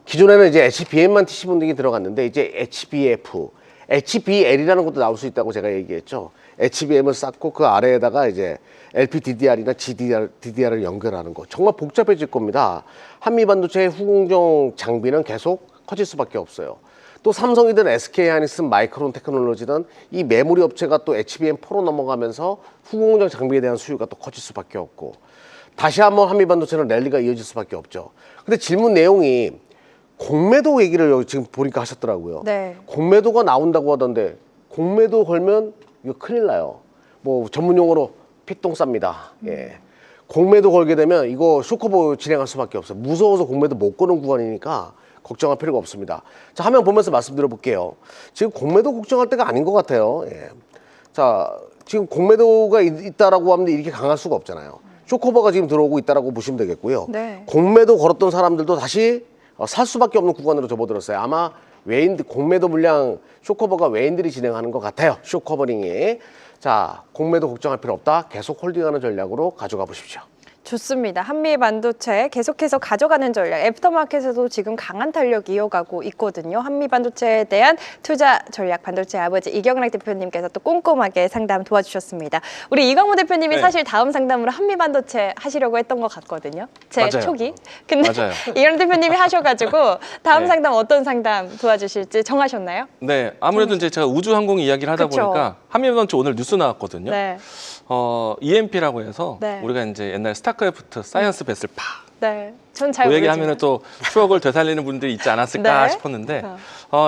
기존에는 이제 HBM만 TC 본딩이 들어갔는데 이제 HBF, HBL이라는 것도 나올 수 있다고 제가 얘기했죠. HBM을 쌓고 그 아래에다가 이제 LPDDR이나 DDR을 연결하는 거 정말 복잡해질 겁니다. 한미반도체의 후공정 장비는 계속 커질 수밖에 없어요. 또 삼성이든 SK하이닉스, 마이크론 테크놀로지든 이 메모리 업체가 또 HBM4로 넘어가면서 후공정 장비에 대한 수요가 또 커질 수밖에 없고 다시 한번 한미반도체는 랠리가 이어질 수밖에 없죠. 근데 질문 내용이 공매도 얘기를 여기 지금 보니까 하셨더라고요. 네. 공매도가 나온다고 하던데 공매도 걸면 이거 큰일 나요. 뭐 전문 용어로 피똥 쌉니다. 예. 공매도 걸게 되면 이거 쇼커버 진행할 수밖에 없어요. 무서워서 공매도 못 거는 구간이니까 걱정할 필요가 없습니다. 자, 화면 보면서 말씀드려 볼게요. 지금 공매도 걱정할 때가 아닌 것 같아요. 예. 자, 지금 공매도가 있다라고 하면 이렇게 강할 수가 없잖아요. 쇼커버가 지금 들어오고 있다라고 보시면 되겠고요. 네. 공매도 걸었던 사람들도 다시 살 수밖에 없는 구간으로 접어들었어요. 아마 외인들 공매도 물량 쇼커버가 외인들이 진행하는 것 같아요. 쇼커버링이. 자, 공매도 걱정할 필요 없다. 계속 홀딩하는 전략으로 가져가 보십시오. 좋습니다. 한미 반도체 계속해서 가져가는 전략. 애프터마켓에도 지금 강한 탄력 이어가고 있거든요. 한미 반도체에 대한 투자 전략 반도체 아버지 이경락 대표님께서 또 꼼꼼하게 상담 도와주셨습니다. 우리 이광무 대표님이 네. 사실 다음 상담으로 한미 반도체 하시려고 했던 것 같거든요. 제 맞아요. 초기. 근데 맞아요. 이경락 대표님이 하셔가지고 다음 네. 상담 어떤 상담 도와주실지 정하셨나요? 네, 아무래도 이제 제가 우주항공 이야기를 하다 그쵸. 보니까 한미반도체 오늘 뉴스 나왔거든요. 네. EMP라고 해서 네. 우리가 이제 옛날 스타크래프트 사이언스 베슬 파. 네. 전 잘 그 모르지만. 얘기하면은 또 추억을 되살리는 분들이 있지 않았을까 네. 싶었는데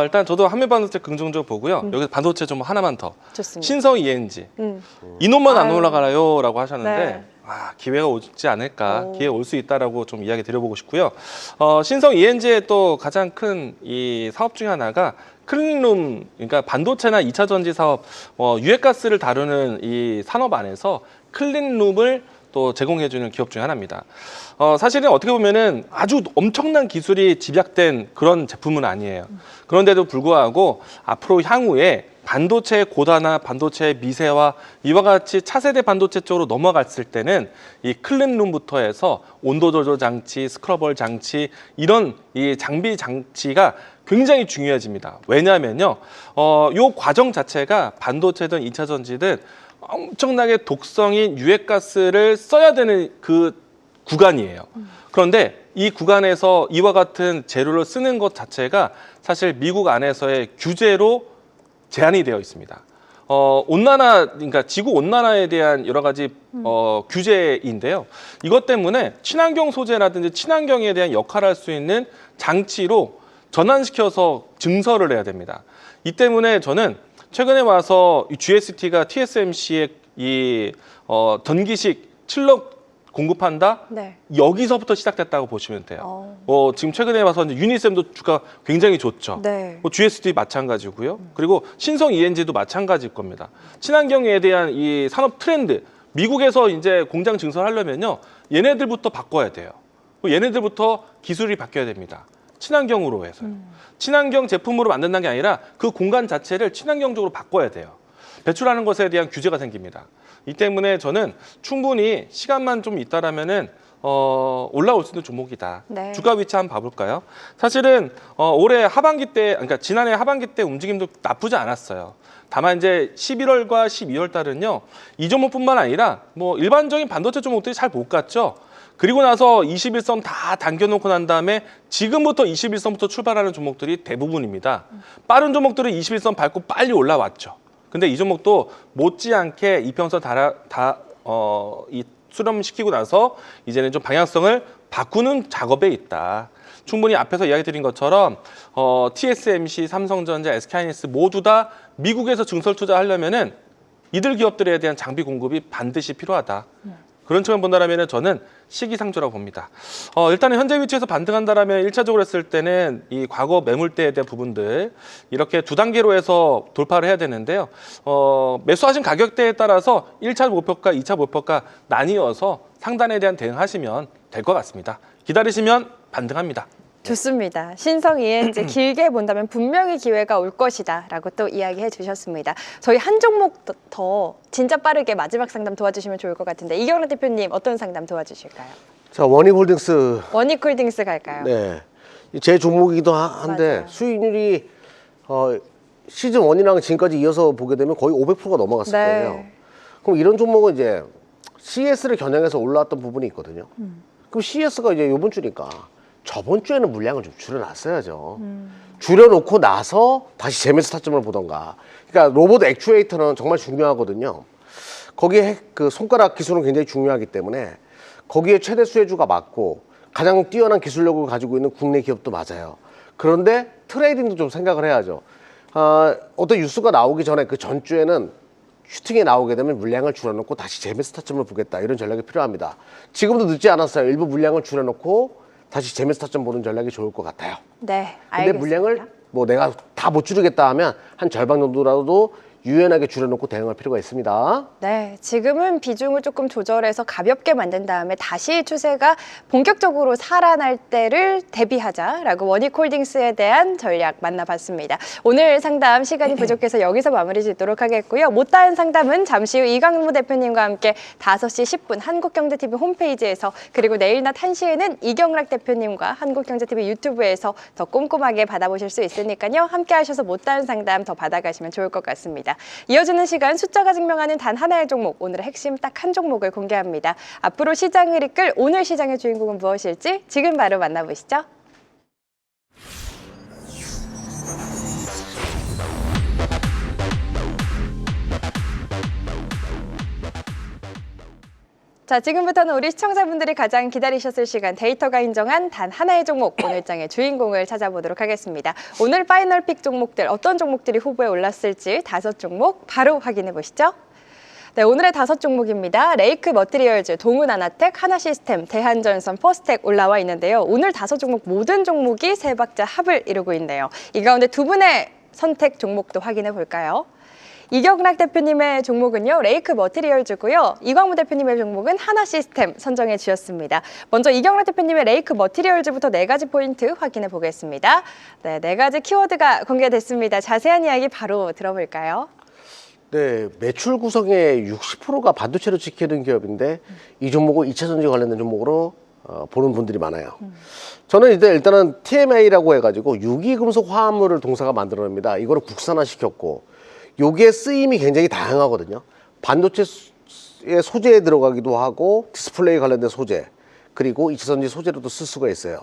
일단 저도 한미반도체 긍정적으로 보고요. 여기서 반도체 좀 하나만 더. 좋습니다. 신성 ENG. 음. 이놈만 안 아유. 올라가라요라고 하셨는데 네. 기회가 오지 않을까, 오. 기회 올 수 있다라고 좀 이야기 드려보고 싶고요. 신성 ENG의 또 가장 큰 이 사업 중에 하나가 클린룸, 그러니까 반도체나 2차 전지 사업, 유해가스를 다루는 이 산업 안에서 클린룸을 또 제공해주는 기업 중에 하나입니다. 사실은 어떻게 보면은 아주 엄청난 기술이 집약된 그런 제품은 아니에요. 그런데도 불구하고 앞으로 향후에 반도체의 고단화, 반도체의 미세화, 이와 같이 차세대 반도체 쪽으로 넘어갔을 때는 이 클린룸부터 해서 온도 조절 장치, 스크러버 장치 이런 이 장비 장치가 굉장히 중요해집니다. 왜냐하면요, 요 과정 자체가 반도체든 2차 전지든 엄청나게 독성인 유해가스를 써야 되는 그 구간이에요. 그런데 이 구간에서 이와 같은 재료를 쓰는 것 자체가 사실 미국 안에서의 규제로 제한이 되어 있습니다. 온난화, 그러니까 지구 온난화에 대한 여러 가지 규제인데요. 이것 때문에 친환경 소재라든지 친환경에 대한 역할을 할 수 있는 장치로 전환시켜서 증설을 해야 됩니다. 이 때문에 저는 최근에 와서 이 GST가 TSMC의 이 전기식 칠러 공급한다? 네. 여기서부터 시작됐다고 보시면 돼요. 지금 최근에 와서 이제 유니셈도 주가 굉장히 좋죠. 네. GST 마찬가지고요. 그리고 신성 ENG도 마찬가지일 겁니다. 친환경에 대한 이 산업 트렌드, 미국에서 이제 공장 증설하려면요, 얘네들부터 바꿔야 돼요. 얘네들부터 기술이 바뀌어야 됩니다. 친환경으로 해서요. 친환경 제품으로 만든다는 게 아니라 그 공간 자체를 친환경적으로 바꿔야 돼요. 배출하는 것에 대한 규제가 생깁니다. 이 때문에 저는 충분히 시간만 좀 있다라면은 올라올 수 있는 종목이다. 네. 주가 위치 한번 봐볼까요? 사실은 올해 하반기 때, 그러니까 지난해 하반기 때 움직임도 나쁘지 않았어요. 다만 이제 11월과 12월 달은요, 이 종목뿐만 아니라 뭐 일반적인 반도체 종목들이 잘 못 갔죠. 그리고 나서 21선 다 당겨놓고 난 다음에 지금부터 21선부터 출발하는 종목들이 대부분입니다. 빠른 종목들은 21선 밟고 빨리 올라왔죠. 근데 이 종목도 못지않게 이평선 이 수렴시키고 나서 이제는 좀 방향성을 바꾸는 작업에 있다. 충분히 앞에서 이야기 드린 것처럼 TSMC, 삼성전자, SK하이닉스 모두 다 미국에서 증설 투자하려면은 이들 기업들에 대한 장비 공급이 반드시 필요하다. 그런 측면 본다라면 저는 시기상조라고 봅니다. 일단은 현재 위치에서 반등한다라면 1차적으로 했을 때는 이 과거 매물대에 대한 부분들 이렇게 두 단계로 해서 돌파를 해야 되는데요. 매수하신 가격대에 따라서 1차 목표가, 2차 목표가 나뉘어서 상단에 대한 대응하시면 될 것 같습니다. 기다리시면 반등합니다. 좋습니다. 신성 ENG 길게 본다면 분명히 기회가 올 것이다 라고 또 이야기해 주셨습니다. 저희 한 종목 더 진짜 빠르게 마지막 상담 도와주시면 좋을 것 같은데 이경락 대표님 어떤 상담 도와주실까요? 자, 원익홀딩스. 원익홀딩스 갈까요? 네. 제 종목이기도 한데 맞아요. 수익률이 시즌 1이랑 지금까지 이어서 보게 되면 거의 500%가 넘어갔을 네. 거예요. 그럼 이런 종목은 이제 CS를 겨냥해서 올라왔던 부분이 있거든요. 그럼 CS가 이제 이번 주니까 저번 주에는 물량을 좀 줄여놨어야죠. 줄여놓고 나서 다시 재매수 타점을 보던가. 그러니까 로봇 액추에이터는 정말 중요하거든요. 거기에 그 손가락 기술은 굉장히 중요하기 때문에 거기에 최대 수혜주가 맞고 가장 뛰어난 기술력을 가지고 있는 국내 기업도 맞아요. 그런데 트레이딩도 좀 생각을 해야죠. 어떤 뉴스가 나오기 전에 그 전주에는 슈팅에 나오게 되면 물량을 줄여놓고 다시 재매수 타점을 보겠다. 이런 전략이 필요합니다. 지금도 늦지 않았어요. 일부 물량을 줄여놓고 다시 재매수 타점 보는 전략이 좋을 것 같아요. 네, 근데 알겠습니다. 물량을 뭐 내가 다 못 줄이겠다 하면 한 절반 정도라도 유연하게 줄여놓고 대응할 필요가 있습니다. 네, 지금은 비중을 조금 조절해서 가볍게 만든 다음에 다시 추세가 본격적으로 살아날 때를 대비하자라고 원익홀딩스에 대한 전략 만나봤습니다. 오늘 상담 시간이 부족해서 여기서 마무리 짓도록 하겠고요. 못다한 상담은 잠시 후 이강무 대표님과 함께 5시 10분 한국경제TV 홈페이지에서 그리고 내일 낮 1시에는 이경락 대표님과 한국경제TV 유튜브에서 더 꼼꼼하게 받아보실 수 있으니까요. 함께 하셔서 못다한 상담 더 받아가시면 좋을 것 같습니다. 이어지는 시간 숫자가 증명하는 단 하나의 종목, 오늘의 핵심 딱 한 종목을 공개합니다. 앞으로 시장을 이끌 오늘 시장의 주인공은 무엇일지 지금 바로 만나보시죠. 자, 지금부터는 우리 시청자분들이 가장 기다리셨을 시간 데이터가 인정한 단 하나의 종목 오늘장의 주인공을 찾아보도록 하겠습니다. 오늘 파이널 픽 종목들 어떤 종목들이 후보에 올랐을지 5종목 바로 확인해 보시죠. 네, 오늘의 5종목입니다. 레이크 머티리얼즈, 동훈아나텍, 하나시스템, 대한전선, 퍼스텍 올라와 있는데요. 오늘 5종목 모든 종목이 세 박자 합을 이루고 있네요. 이 가운데 두 분의 선택 종목도 확인해 볼까요? 이경락 대표님의 종목은요, 레이크 머티리얼즈고요. 이광무 대표님의 종목은 하나시스템 선정해 주셨습니다. 먼저 이경락 대표님의 레이크 머티리얼즈부터 4가지 포인트 확인해 보겠습니다. 네, 4가지 키워드가 공개됐습니다. 자세한 이야기 바로 들어볼까요? 네, 매출 구성의 60%가 반도체로 지키는 기업인데 이 종목은 2차 전지 관련된 종목으로 보는 분들이 많아요. 저는 일단은 TMA라고 해가지고 유기금속 화합물을 동사가 만들어냅니다. 이거를 국산화시켰고 요게 쓰임이 굉장히 다양하거든요. 반도체의 소재에 들어가기도 하고 디스플레이 관련된 소재 그리고 2차 전지 소재로도 쓸 수가 있어요.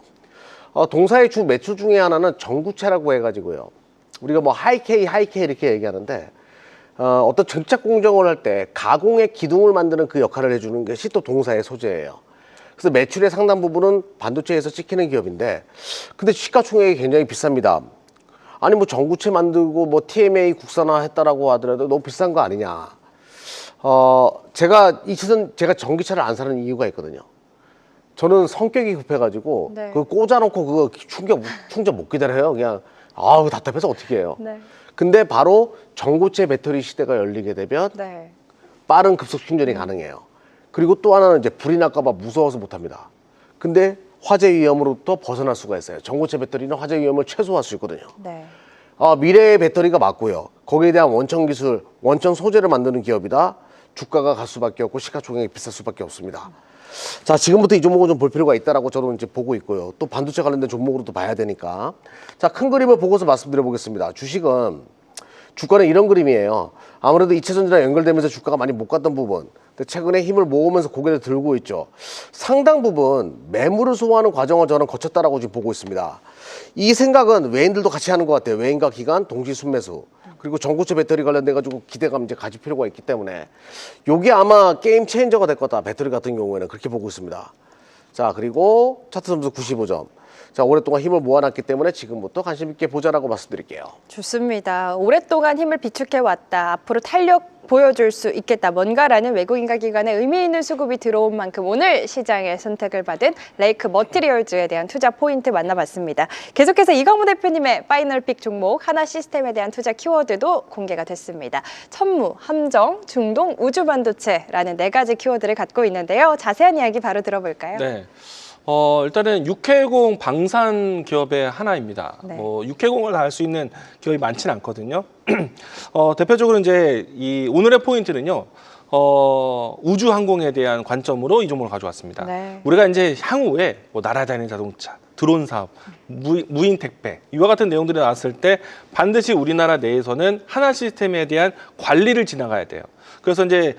동사의 주 매출 중에 하나는 전구체라고 해가지고요. 우리가 뭐 하이K 이렇게 얘기하는데 어떤 전착 공정을 할 때 가공의 기둥을 만드는 그 역할을 해주는 것이 또 동사의 소재예요. 그래서 매출의 상당 부분은 반도체에서 찍히는 기업인데 근데 시가총액이 굉장히 비쌉니다. 아니 뭐 전구체 만들고 뭐 TMA 국산화했다라고 하더라도 너무 비싼 거 아니냐. 제가 전기차를 안 사는 이유가 있거든요. 저는 성격이 급해가지고 네. 그거 꽂아놓고 그거 충전 못 기다려요. 그냥 아우 답답해서 어떻게 해요. 네. 근데 바로 전고체 배터리 시대가 열리게 되면 네. 빠른 급속 충전이 가능해요. 그리고 또 하나는 이제 불이 날까봐 무서워서 못합니다. 근데 화재 위험으로부터 벗어날 수가 있어요. 전고체 배터리는 화재 위험을 최소화할 수 있거든요. 네. 미래의 배터리가 맞고요. 거기에 대한 원천 기술, 원천 소재를 만드는 기업이다. 주가가 갈 수밖에 없고 시가총액이 비쌀 수밖에 없습니다. 자, 지금부터 이 종목은 좀 볼 필요가 있다라고 저는 이제 보고 있고요. 또 반도체 관련된 종목으로 또 봐야 되니까. 자, 큰 그림을 보고서 말씀드려 보겠습니다. 주식은 주가는 이런 그림이에요. 아무래도 이체전지랑 연결되면서 주가가 많이 못 갔던 부분. 근데 최근에 힘을 모으면서 고개를 들고 있죠. 상당 부분 매물을 소화하는 과정을 저는 거쳤다라고 지금 보고 있습니다. 이 생각은 외인들도 같이 하는 것 같아요. 외인과 기관 동시 순매수. 그리고 전고체 배터리 관련돼 가지고 기대감 이제 가질 필요가 있기 때문에 요게 아마 게임 체인저가 될 거다. 배터리 같은 경우에는 그렇게 보고 있습니다. 자, 그리고 차트 점수 95점. 자, 오랫동안 힘을 모아놨기 때문에 지금부터 관심 있게 보자라고 말씀드릴게요. 좋습니다. 오랫동안 힘을 비축해왔다. 앞으로 탄력 보여줄 수 있겠다. 뭔가라는 외국인과 기관의 의미 있는 수급이 들어온 만큼 오늘 시장에 선택을 받은 레이크 머티리얼즈에 대한 투자 포인트 만나봤습니다. 계속해서 이광무 대표님의 파이널 픽 종목 하나 시스템에 대한 투자 키워드도 공개가 됐습니다. 천무, 함정, 중동, 우주반도체라는 4가지 키워드를 갖고 있는데요. 자세한 이야기 바로 들어볼까요? 네. 일단은 육해공 방산 기업의 하나입니다. 네. 육해공을 다 할 수 있는 기업이 많지는 않거든요. 대표적으로 이제 이 오늘의 포인트는요. 우주항공에 대한 관점으로 이 종목을 가져왔습니다. 네. 우리가 이제 향후에 뭐 날아다니는 자동차, 드론 사업, 무인 택배 이와 같은 내용들이 나왔을 때 반드시 우리나라 내에서는 하나 시스템에 대한 관리를 지나가야 돼요. 그래서 이제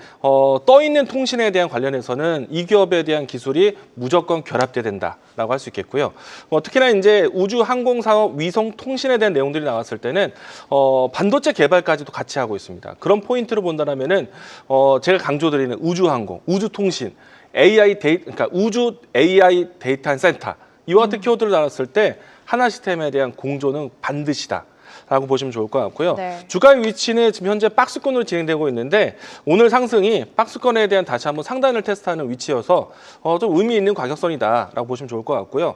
떠 있는 통신에 대한 관련해서는 이 기업에 대한 기술이 무조건 결합돼야 된다라고 할 수 있겠고요. 특히나 이제 우주 항공 사업, 위성 통신에 대한 내용들이 나왔을 때는 반도체 개발까지도 같이 하고 있습니다. 그런 포인트로 본다면은 제가 강조드리는 우주 항공, 우주 통신, 그러니까 우주 AI 데이터 센터 이와 같은 키워드를 나눴을 때 하나 시스템에 대한 공조는 반드시다. 라고 보시면 좋을 것 같고요. 네. 주가의 위치는 지금 현재 박스권으로 진행되고 있는데 오늘 상승이 박스권에 대한 다시 한번 상단을 테스트하는 위치여서 좀 의미 있는 가격선이다라고 보시면 좋을 것 같고요.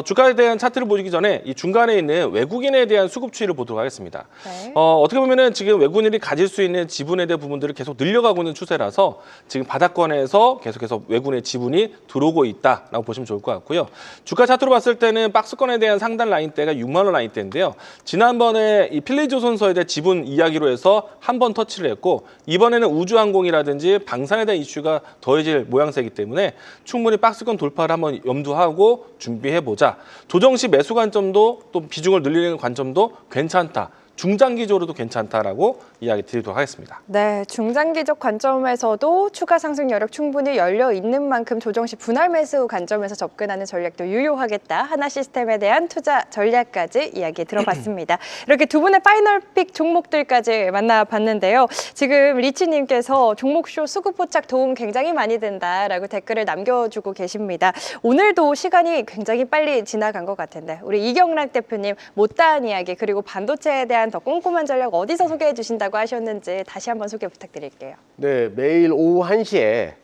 주가에 대한 차트를 보기 전에 이 중간에 있는 외국인에 대한 수급 추이를 보도록 하겠습니다. 네. 어떻게 보면은 지금 외국인이 가질 수 있는 지분에 대한 부분들을 계속 늘려가고 있는 추세라서 지금 바닥권에서 계속해서 외국인의 지분이 들어오고 있다라고 보시면 좋을 것 같고요. 주가 차트로 봤을 때는 박스권에 대한 상단 라인대가 6만 원 라인대인데요. 지난번에 이 필리조선소에 대한 지분 이야기로 해서 한 번 터치를 했고 이번에는 우주항공이라든지 방산에 대한 이슈가 더해질 모양새이기 때문에 충분히 박스권 돌파를 한번 염두하고 준비해보자. 조정 시 매수 관점도 또 비중을 늘리는 관점도 괜찮다. 중장기적으로도 괜찮다라고 이야기 드리도록 하겠습니다. 네, 중장기적 관점에서도 추가 상승 여력 충분히 열려 있는 만큼 조정 시 분할 매수 관점에서 접근하는 전략도 유효하겠다. 하나 시스템에 대한 투자 전략까지 이야기 들어봤습니다. 이렇게 두 분의 파이널 픽 종목들까지 만나봤는데요. 지금 리치님께서 종목쇼 수급 포착 도움 굉장히 많이 된다라고 댓글을 남겨주고 계십니다. 오늘도 시간이 굉장히 빨리 지나간 것 같은데 우리 이경락 대표님 못다한 이야기 그리고 반도체에 대한 더 꼼꼼한 전략 어디서 소개해 주신다고 하셨는지 다시 한번 소개 부탁드릴게요. 네, 매일 오후 1시에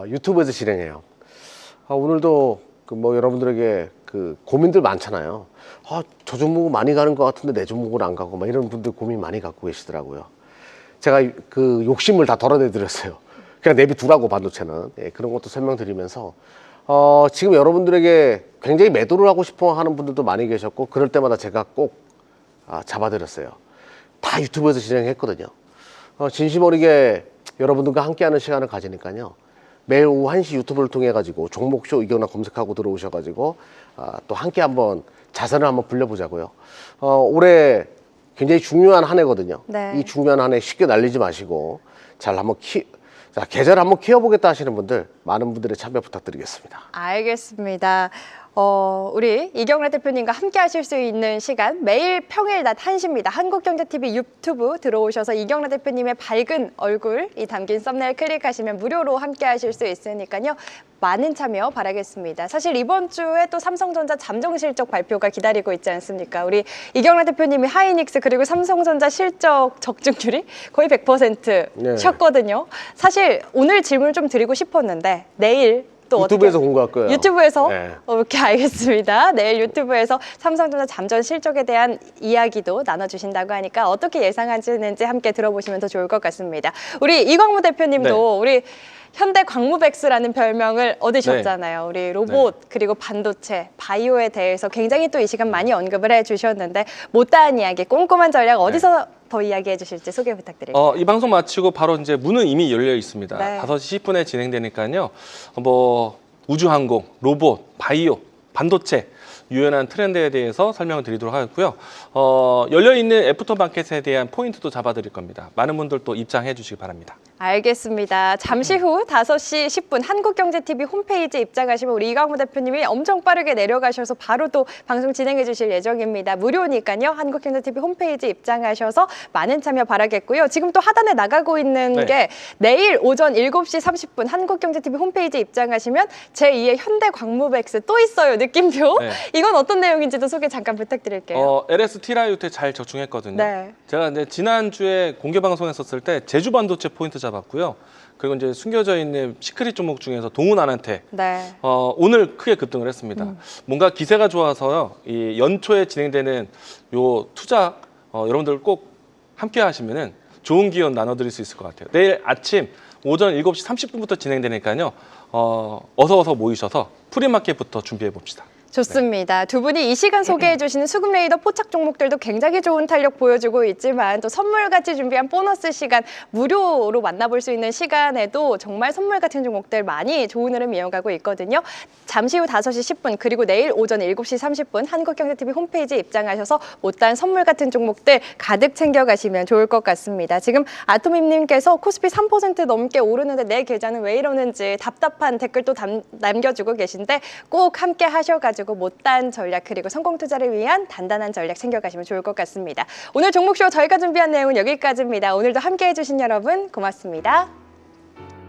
유튜브에서 진행해요. 오늘도 뭐 여러분들에게 고민들 많잖아요. 저 종목은 많이 가는 것 같은데 내 종목은 안 가고 막 이런 분들 고민 많이 갖고 계시더라고요. 제가 그 욕심을 다 덜어내 드렸어요. 그냥 내비두라고 반도체는. 예, 그런 것도 설명드리면서 지금 여러분들에게 굉장히 매도를 하고 싶어 하는 분들도 많이 계셨고 그럴 때마다 제가 꼭 잡아드렸어요. 다 유튜브에서 진행했거든요. 진심 어리게 여러분들과 함께하는 시간을 가지니까요. 매일 오후 1시 유튜브를 통해 가지고 종목쇼 이경락 검색하고 들어오셔가지고 또 함께 한번 자산을 한번 불려보자고요. 올해 굉장히 중요한 한 해거든요. 네. 이 중요한 한 해 쉽게 날리지 마시고 잘 한번 계좌를 한번 키워보겠다 하시는 분들 많은 분들의 참여 부탁드리겠습니다. 알겠습니다. 우리 이경란 대표님과 함께 하실 수 있는 시간 매일 평일 낮 1시입니다. 한국경제TV 유튜브 들어오셔서 이경란 대표님의 밝은 얼굴이 담긴 썸네일 클릭하시면 무료로 함께 하실 수 있으니까요. 많은 참여 바라겠습니다. 사실 이번 주에 또 삼성전자 잠정 실적 발표가 기다리고 있지 않습니까? 우리 이경란 대표님이 하이닉스 그리고 삼성전자 실적 적중률이 거의 100% 네. 셨거든요. 사실 오늘 질문을 좀 드리고 싶었는데 내일 또 유튜브에서 어떻게 공개할 거예요. 유튜브에서 네. 이렇게 알겠습니다. 내일 유튜브에서 삼성전자 잠정 실적에 대한 이야기도 나눠주신다고 하니까 어떻게 예상하시는지 함께 들어보시면 더 좋을 것 같습니다. 우리 이광무 대표님도 우리 현대광무백스라는 별명을 얻으셨잖아요. 우리 로봇 그리고 반도체, 바이오에 대해서 굉장히 또 이 시간 많이 언급을 해주셨는데 못다한 이야기, 꼼꼼한 전략 어디서 더 이야기해 주실지 소개 부탁드릴게요. 이 방송 마치고 바로 이제 문은 이미 열려 있습니다. 네. 5시 10분에 진행되니까요. 뭐 우주항공, 로봇, 바이오, 반도체 유연한 트렌드에 대해서 설명을 드리도록 하겠고요. 열려 있는 애프터마켓에 대한 포인트도 잡아드릴 겁니다. 많은 분들 또 입장해 주시기 바랍니다. 알겠습니다. 잠시 후 5시 10분 한국경제TV 홈페이지 입장하시면 우리 이광무 대표님이 엄청 빠르게 내려가셔서 바로 또 방송 진행해 주실 예정입니다. 무료니까요. 한국경제TV 홈페이지 입장하셔서 많은 참여 바라겠고요. 지금 또 하단에 나가고 있는 게 내일 오전 7시 30분 한국경제TV 홈페이지 입장하시면 제2의 현대광무백스 또 있어요. 느낌표. 네. 이건 어떤 내용인지도 소개 잠깐 부탁드릴게요. LS T라이오트에 잘 적중했거든요. 네. 제가 이제 지난주에 공개 방송했었을 때 제주 반도체 포인트 잡았고요. 그리고 이제 숨겨져 있는 시크릿 종목 중에서 동훈아한테 네. 오늘 크게 급등을 했습니다. 뭔가 기세가 좋아서요. 이 연초에 진행되는 요 투자 여러분들 꼭 함께 하시면은 좋은 기원 나눠드릴 수 있을 것 같아요. 내일 아침 오전 7시 30분부터 진행되니까요. 어서 모이셔서 프리마켓부터 준비해 봅시다. 좋습니다. 두 분이 이 시간 소개해 주시는 수급 레이더 포착 종목들도 굉장히 좋은 탄력 보여주고 있지만 또 선물같이 준비한 보너스 시간 무료로 만나볼 수 있는 시간에도 정말 선물 같은 종목들 많이 좋은 흐름 이어가고 있거든요. 잠시 후 5시 10분 그리고 내일 오전 7시 30분 한국경제TV 홈페이지 입장하셔서 못다한 선물 같은 종목들 가득 챙겨가시면 좋을 것 같습니다. 지금 아토밈님께서 코스피 3% 넘게 오르는데 내 계좌는 왜 이러는지 답답한 댓글도 남겨주고 계신데 꼭 함께 하셔가지고 못다한 전략 그리고 성공 투자를 위한 단단한 전략 챙겨가시면 좋을 것 같습니다. 오늘 종목쇼 저희가 준비한 내용은 여기까지입니다. 오늘도 함께해 주신 여러분 고맙습니다.